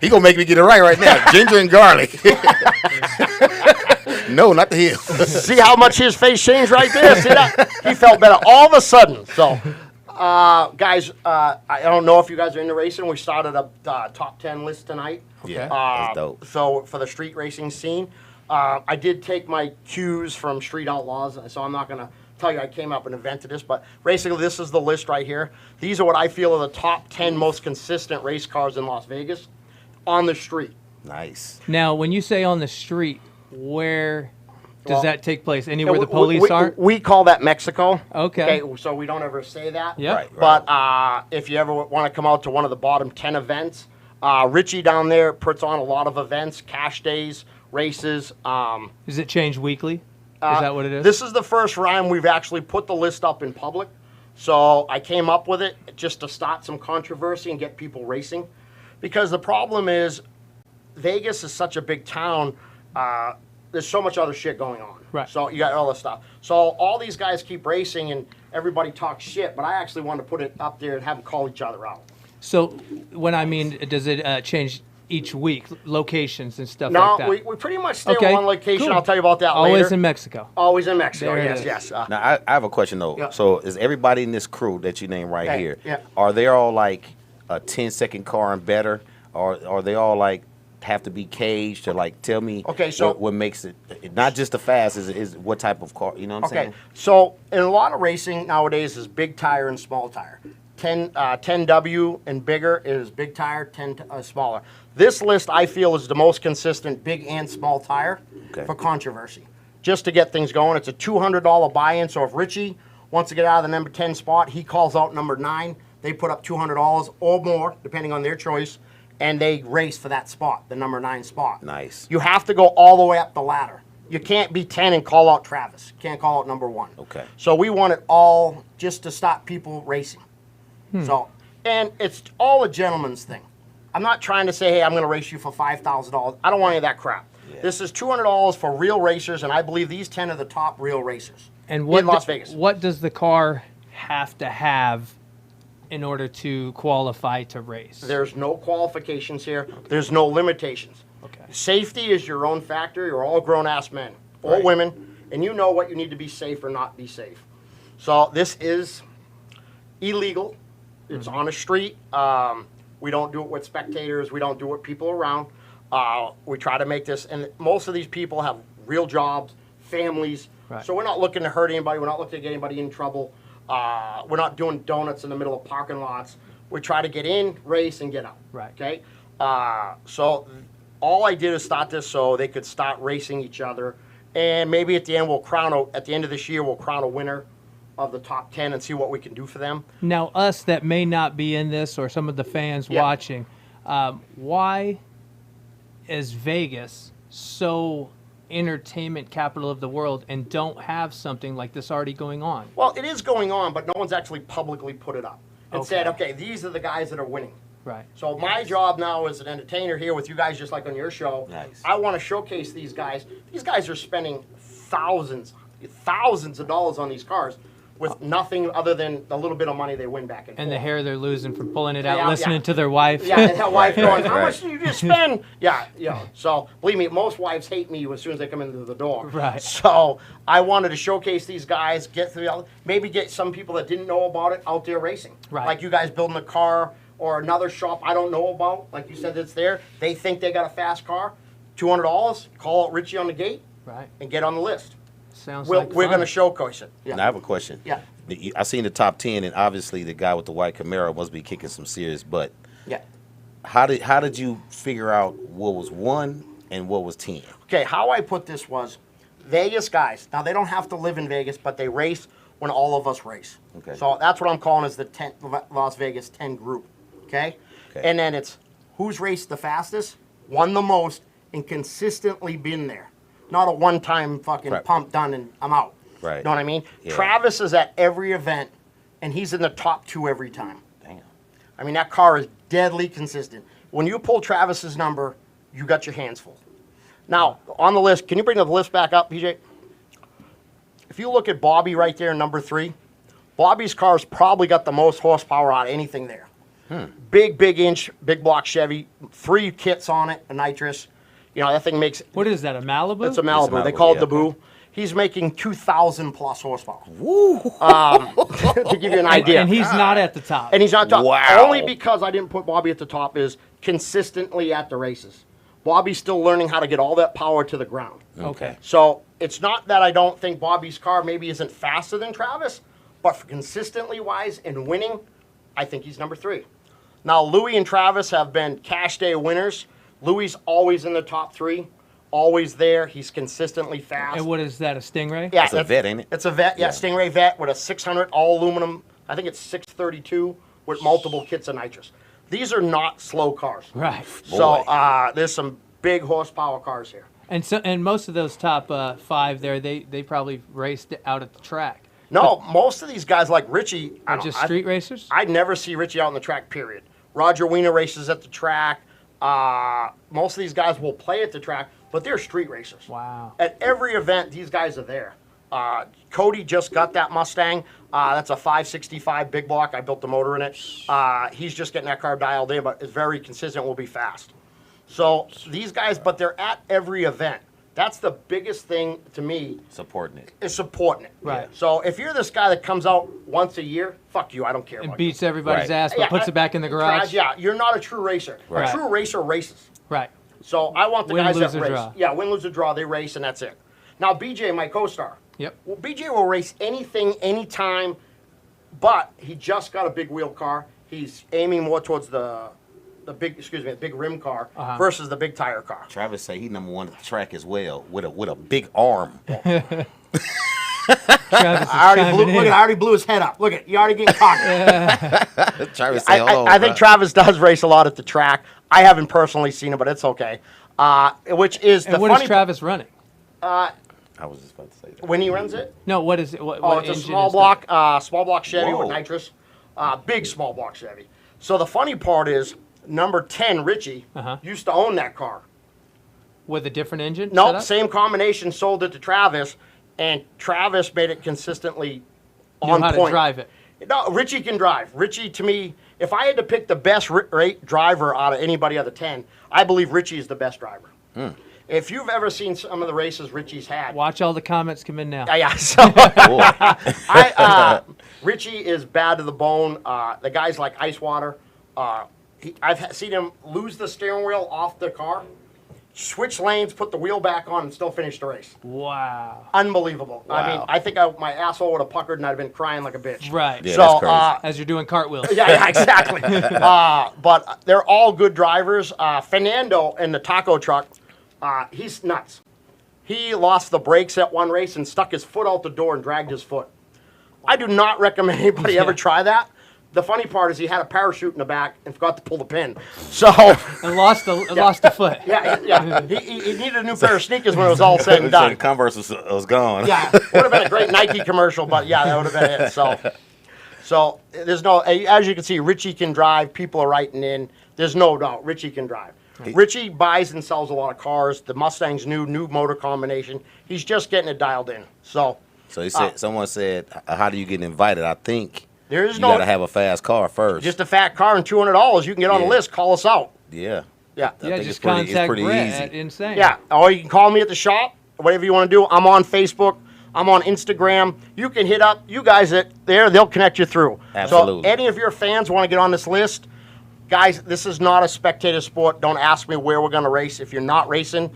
Speaker 7: gonna make me get it right now. Ginger and garlic. No, not the hill.
Speaker 2: See how much his face changed right there? See that? He felt better all of a sudden. So, guys, I don't know if you guys are into racing. We started a top 10 list tonight.
Speaker 7: Yeah, that's dope.
Speaker 2: So for the street racing scene, I did take my cues from Street Outlaws, so I'm not going to tell you I came up and invented this, but basically this is the list right here. These are what I feel are the top 10 most consistent race cars in Las Vegas on the street.
Speaker 7: Nice.
Speaker 6: Now, when you say on the street, where does
Speaker 2: Well,
Speaker 6: that take place? Anywhere the police aren't?
Speaker 2: We call that Mexico.
Speaker 6: Okay.
Speaker 2: So we don't ever say that.
Speaker 6: Yeah.
Speaker 7: Right.
Speaker 2: But if you ever want to come out to one of the bottom 10 events, Richie down there puts on a lot of events, cash days, races.
Speaker 6: Does it change weekly? Is that what it is?
Speaker 2: This is the first time we've actually put the list up in public. So I came up with it just to start some controversy and get people racing. Because the problem is Vegas is such a big town. There's so much other shit going on.
Speaker 6: Right.
Speaker 2: So you got all this stuff. So all these guys keep racing and everybody talks shit, but I actually wanted to put it up there and have them call each other out.
Speaker 6: So when I mean, does it change each week, locations and stuff
Speaker 2: No,
Speaker 6: like that?
Speaker 2: we pretty much stay
Speaker 6: Okay,
Speaker 2: on one location.
Speaker 6: cool.
Speaker 2: I'll tell you about that
Speaker 6: Always
Speaker 2: later.
Speaker 6: in Mexico.
Speaker 2: Always in Mexico,
Speaker 6: There it
Speaker 2: yes,
Speaker 6: is.
Speaker 2: yes.
Speaker 7: Now I have a question though.
Speaker 2: Yeah.
Speaker 7: So is everybody in this crew that you name right
Speaker 2: Hey,
Speaker 7: here?
Speaker 2: yeah.
Speaker 7: Are they all like a 10-second car and better, or are they all like have to be caged to like tell me?
Speaker 2: Okay, so-
Speaker 7: what makes it not just the fast is what type of car? You know what I'm
Speaker 2: Okay,
Speaker 7: saying?
Speaker 2: so in a lot of racing nowadays is big tire and small tire. 10W and bigger is big tire, 10 smaller. This list I feel is the most consistent big and small tire
Speaker 7: Okay.
Speaker 2: for controversy. Just to get things going, it's a $200 buy-in. So if Richie wants to get out of the number 10 spot, he calls out number 9. They put up $200 or more, depending on their choice, and they race for that spot, the number 9 spot.
Speaker 7: Nice.
Speaker 2: You have to go all the way up the ladder. You can't be 10 and call out Travis. You can't call out number 1.
Speaker 7: Okay.
Speaker 2: So we want it all just to stop people racing. So, and it's all a gentleman's thing. I'm not trying to say, hey, I'm going to race you for $5,000. I don't want any of that crap.
Speaker 7: Yeah.
Speaker 2: This is $200 for real racers, and I believe these 10 are the top real racers
Speaker 6: And what
Speaker 2: in Las Vegas.
Speaker 6: What does the car have to have in order to qualify to race?
Speaker 2: There's no qualifications here. There's no limitations.
Speaker 6: Okay.
Speaker 2: Safety is your own factor. You're all grown-ass men or
Speaker 7: Right.
Speaker 2: women, and you know what you need to be safe or not be safe. So this is illegal. It's on a street. We don't do it with spectators. We don't do it with people around. We try to make this, and most of these people have real jobs, families.
Speaker 6: Right.
Speaker 2: So we're not looking to hurt anybody. We're not looking to get anybody in trouble. We're not doing donuts in the middle of parking lots. We try to get in, race, and get out.
Speaker 6: Right.
Speaker 2: Okay. So all I did is start this so they could start racing each other, and maybe at the end at the end of this year we'll crown a winner of the top 10 and see what we can do for them.
Speaker 6: Now, us that may not be in this, or some of the fans
Speaker 2: Yeah.
Speaker 6: watching, why is Vegas so entertainment capital of the world and don't have something like this already going on?
Speaker 2: Well, it is going on, but no one's actually publicly put it up and said,
Speaker 6: Okay.
Speaker 2: okay, these are the guys that are winning.
Speaker 6: Right.
Speaker 2: So my job now as an entertainer here with you guys, just like on your show,
Speaker 7: Nice.
Speaker 2: I want to showcase these guys. These guys are spending thousands of dollars on these cars with nothing other than the little bit of money they win back and
Speaker 6: And the
Speaker 2: forth.
Speaker 6: hair they're losing from pulling it out,
Speaker 2: Yeah,
Speaker 6: listening
Speaker 2: yeah.
Speaker 6: to their wife.
Speaker 2: Yeah, and that wife going, how
Speaker 7: right.
Speaker 2: much did you just spend? Yeah. So believe me, most wives hate me as soon as they come into the door.
Speaker 6: Right.
Speaker 2: So I wanted to showcase these guys, maybe get some people that didn't know about it out there racing.
Speaker 6: Right.
Speaker 2: Like you guys building a car or another shop I don't know about. Like you said, it's there. They think they got a fast car. $200. Call out Richie on the gate
Speaker 6: Right.
Speaker 2: and get on the list.
Speaker 6: Sounds
Speaker 2: We're
Speaker 6: like
Speaker 2: going
Speaker 6: fun.
Speaker 2: to showcase it.
Speaker 7: Now I have a question.
Speaker 2: Yeah.
Speaker 7: I seen the top 10, and obviously the guy with the white Camaro must be kicking some serious butt.
Speaker 2: Yeah.
Speaker 7: How did you figure out what was 1 and what was 10?
Speaker 2: Okay, how I put this was Vegas guys. Now, they don't have to live in Vegas, but they race when all of us race.
Speaker 7: Okay.
Speaker 2: So that's what I'm calling as the 10, Las Vegas 10 group. Okay?
Speaker 7: Okay.
Speaker 2: And then it's who's raced the fastest, won the most, and consistently been there. Not a one-time fucking
Speaker 7: Right.
Speaker 2: pump done and I'm out.
Speaker 7: Right.
Speaker 2: Know what I mean?
Speaker 7: Yeah.
Speaker 2: Travis is at every event, and he's in the top 2 every time.
Speaker 7: Damn.
Speaker 2: I mean, that car is deadly consistent. When you pull Travis's number, you got your hands full. Now, on the list, can you bring the list back up, PJ? If you look at Bobby right there, number 3, Bobby's car's probably got the most horsepower out of anything there. Big inch, big block Chevy, 3 kits on it, a nitrous. You know, that thing makes...
Speaker 6: What is that, a Malibu?
Speaker 2: It's a Malibu. They
Speaker 7: Malibu,
Speaker 2: call it
Speaker 7: yeah.
Speaker 2: the Boo. He's making 2,000 plus horsepower. Woo! To give you an idea.
Speaker 6: And he's not at the top.
Speaker 2: And he's not top.
Speaker 7: Wow.
Speaker 2: Only because I didn't put Bobby at the top is consistently at the races. Bobby's still learning how to get all that power to the ground.
Speaker 6: Okay.
Speaker 2: So it's not that I don't think Bobby's car maybe isn't faster than Travis, but for consistently wise and winning, I think he's number 3. Now, Louis and Travis have been cash day winners. Louis always in the top 3, always there. He's consistently fast.
Speaker 6: And what is that, a Stingray?
Speaker 2: Yeah,
Speaker 7: It's a vet, ain't it?
Speaker 2: It's a vet, yeah, Stingray vet with a 600 all aluminum. I think it's 632 with multiple kits of nitrous. These are not slow cars.
Speaker 6: Right.
Speaker 2: So there's some big horsepower cars here.
Speaker 6: And most of those top 5 there, they probably raced out at the track.
Speaker 2: No, most of these guys like Richie,
Speaker 6: Are just street racers?
Speaker 2: I never see Richie out on the track, period. Roger Wiener races at the track. Most of these guys will play at the track, but they're street racers.
Speaker 6: Wow.
Speaker 2: At every event, these guys are there. Cody just got that Mustang. That's a 565 big block. I built the motor in it. He's just getting that car dialed in, but it's very consistent, will be fast. So these guys, but they're at every event. That's the biggest thing to me.
Speaker 7: Supporting it.
Speaker 2: Is supporting it.
Speaker 6: Right.
Speaker 2: So if you're this guy that comes out once a year, fuck you. I don't care
Speaker 6: And
Speaker 2: about
Speaker 6: beats everybody's
Speaker 7: Right.
Speaker 6: ass, but
Speaker 2: Yeah,
Speaker 6: puts it back in the garage?
Speaker 2: Yeah, you're not a true racer.
Speaker 6: Right.
Speaker 2: A true racer races.
Speaker 6: Right.
Speaker 2: So I want the
Speaker 6: Win,
Speaker 2: guys
Speaker 6: lose,
Speaker 2: that
Speaker 6: or
Speaker 2: race.
Speaker 6: draw.
Speaker 2: Yeah, win, lose, or draw. They race, and that's it. Now, BJ, my co-star.
Speaker 6: Yep.
Speaker 2: Well, BJ will race anything, anytime, but he just got a big wheel car. He's aiming more towards the big rim car versus the big tire car.
Speaker 7: Travis say he number 1 at the track as well with a big arm.
Speaker 6: Travis is
Speaker 2: I
Speaker 6: chiming
Speaker 2: already
Speaker 6: in.
Speaker 2: blew his head up. Look at you already getting cocky.
Speaker 7: Travis say,
Speaker 2: I think Travis does race a lot at the track. I haven't personally seen it, but it's okay. Which is
Speaker 6: And
Speaker 2: the
Speaker 6: what
Speaker 2: funny
Speaker 6: is Travis running?
Speaker 7: I was just about to say that.
Speaker 2: when he runs it.
Speaker 6: No, what is it? What
Speaker 2: It's a
Speaker 6: engine
Speaker 2: small
Speaker 6: is
Speaker 2: block Chevy
Speaker 7: Whoa.
Speaker 2: with nitrous. Big small block Chevy. So the funny part is number 10, Richie, used to own that car.
Speaker 6: that? With a different engine?
Speaker 2: Nope,
Speaker 6: setup?
Speaker 2: same combination, sold it to Travis, and Travis made it consistently
Speaker 6: Knew
Speaker 2: on
Speaker 6: how
Speaker 2: point.
Speaker 6: to drive it.
Speaker 2: No, Richie can drive. Richie, to me, if I had to pick the best rate driver out of anybody out of 10, I believe Richie is the best driver. If you've ever seen some of the races Richie's had,
Speaker 6: Watch all the comments come in now.
Speaker 2: yeah. So Richie is bad to the bone. The guy's like ice water. I've seen him lose the steering wheel off the car, switch lanes, put the wheel back on, and still finish the race.
Speaker 6: Wow.
Speaker 2: Unbelievable. I mean,
Speaker 7: Wow.
Speaker 2: I think my asshole would have puckered and I'd have been crying like a bitch.
Speaker 6: Right.
Speaker 7: Yeah,
Speaker 2: So,
Speaker 7: that's crazy.
Speaker 6: As you're doing cartwheels.
Speaker 2: yeah, exactly. But they're all good drivers. Fernando in the taco truck, he's nuts. He lost the brakes at one race and stuck his foot out the door and dragged his foot. I do not recommend anybody ever try that. The funny part is he had a parachute in the back and forgot to pull the pin. So,
Speaker 6: And lost a foot.
Speaker 2: yeah. He needed a new pair of sneakers when it was all said and
Speaker 7: The
Speaker 2: done.
Speaker 7: Converse was gone.
Speaker 2: Yeah, would have been a great Nike commercial, but yeah, that would have been it. So there's no, as you can see, Richie can drive. People are writing in. There's no doubt, Richie can drive. Richie buys and sells a lot of cars. The Mustang's new motor combination. He's just getting it dialed in. So
Speaker 7: So he said, someone said, how do you get invited? I think
Speaker 2: there is
Speaker 7: you
Speaker 2: no,
Speaker 7: got to have a fast car first.
Speaker 2: just a fat car and $200. You can get on the
Speaker 7: Yeah.
Speaker 2: list. Call us out.
Speaker 7: yeah.
Speaker 2: Yeah.
Speaker 7: I
Speaker 6: Yeah,
Speaker 7: think
Speaker 6: just
Speaker 7: it's pretty
Speaker 6: contact Brett
Speaker 7: easy.
Speaker 6: at Insane.
Speaker 2: Yeah, or you can call me at the shop, whatever you want to do. I'm on Facebook. I'm on Instagram. You can hit up you guys at there. They'll connect you through.
Speaker 7: Absolutely.
Speaker 2: So any of your fans want to get on this list, guys, this is not a spectator sport. Don't ask me where we're going to race. If you're not racing,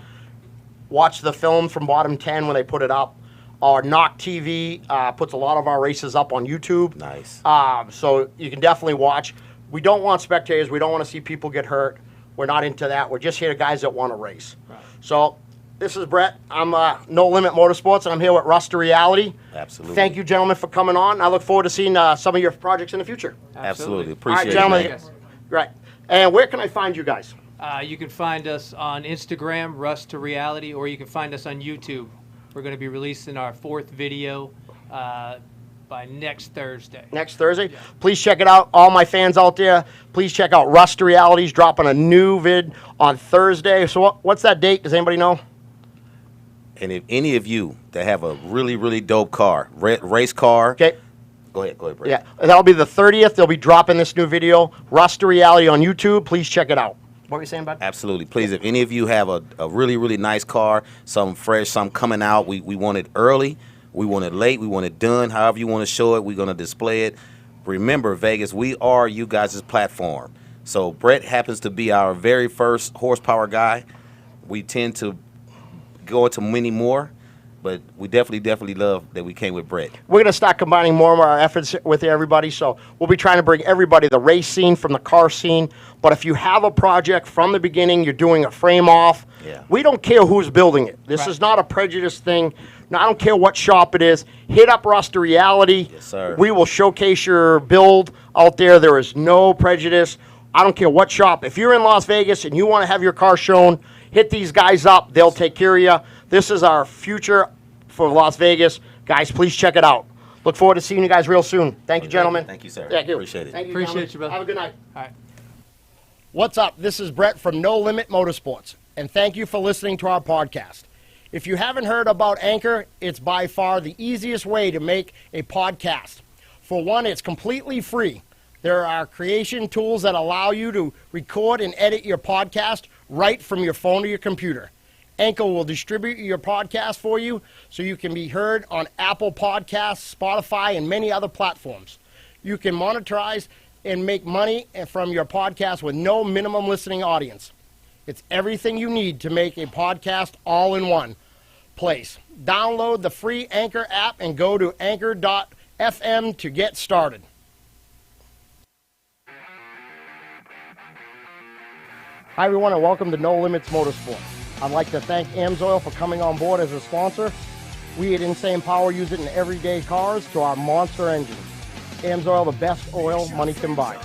Speaker 2: watch the film from Bottom 10 when they put it up. Or Knock TV puts a lot of our races up on YouTube.
Speaker 7: Nice.
Speaker 2: So you can definitely watch. We don't want spectators. We don't want to see people get hurt. We're not into that. We're just here to guys that want to race. Right. So this is Brett. I'm No Limit Motorsports, and I'm here with Rust2Reality.
Speaker 7: Absolutely.
Speaker 2: Thank you, gentlemen, for coming on. I look forward to seeing some of your projects in the future.
Speaker 7: Absolutely.
Speaker 2: All right,
Speaker 7: Appreciate it.
Speaker 2: gentlemen.
Speaker 7: man.
Speaker 6: Yes.
Speaker 2: Right. And where can I find you guys?
Speaker 6: You can find us on Instagram, Rust2Reality, or you can find us on YouTube. We're going to be releasing our 4th video by next Thursday.
Speaker 2: Next Thursday. Yeah. Please check it out. All my fans out there, please check out Rust2Reality's dropping a new vid on Thursday. So what's that date? Does anybody know?
Speaker 7: And if any of you that have a really, really dope car, race car,
Speaker 2: Okay.
Speaker 7: Go ahead, Brett.
Speaker 2: Yeah, that'll be the 30th. They'll be dropping this new video. Rust2Reality on YouTube. Please check it out. What were you saying, bud?
Speaker 7: Absolutely. Please, if any of you have a really, really nice car, something fresh, something coming out, we want it early, we want it late, we want it done, however you want to show it, we're going to display it. Remember, Vegas, we are you guys' platform. So Brett happens to be our very first horsepower guy. We tend to go into many more, but we definitely love that we came with Brett.
Speaker 2: We're going to start combining more of our efforts with everybody, so we'll be trying to bring everybody the race scene from the car scene. But if you have a project from the beginning, you're doing a frame off, we don't care who's building it. This is not a prejudice thing. No, I don't care what shop it is. Hit up Rust2Reality.
Speaker 7: Yes, sir.
Speaker 2: We will showcase your build out there. There is no prejudice. I don't care what shop. If you're in Las Vegas and you want to have your car shown, hit these guys up. They'll take care of you. This is our future for Las Vegas. Guys, please check it out. Look forward to seeing you guys real soon. Thank you, gentlemen.
Speaker 7: Thank you, sir.
Speaker 2: Thank you.
Speaker 7: Appreciate it.
Speaker 2: Thank you,
Speaker 6: Appreciate
Speaker 2: gentlemen.
Speaker 6: you, brother.
Speaker 2: Have a good night.
Speaker 6: All right.
Speaker 2: What's up? This is Brett from No Limit Motorsports, and thank you for listening to our podcast. If you haven't heard about Anchor, it's by far the easiest way to make a podcast. For one, it's completely free. There are creation tools that allow you to record and edit your podcast right from your phone or your computer. Anchor will distribute your podcast for you so you can be heard on Apple Podcasts, Spotify, and many other platforms. You can monetize and make money from your podcast with no minimum listening audience. It's everything you need to make a podcast all in one place. Download the free Anchor app and go to anchor.fm to get started. Hi, everyone, and welcome to No Limits Motorsports. I'd like to thank AMSOIL for coming on board as a sponsor. We at Insane Power use it in everyday cars to our monster engines. AMSOIL, the best oil money can buy.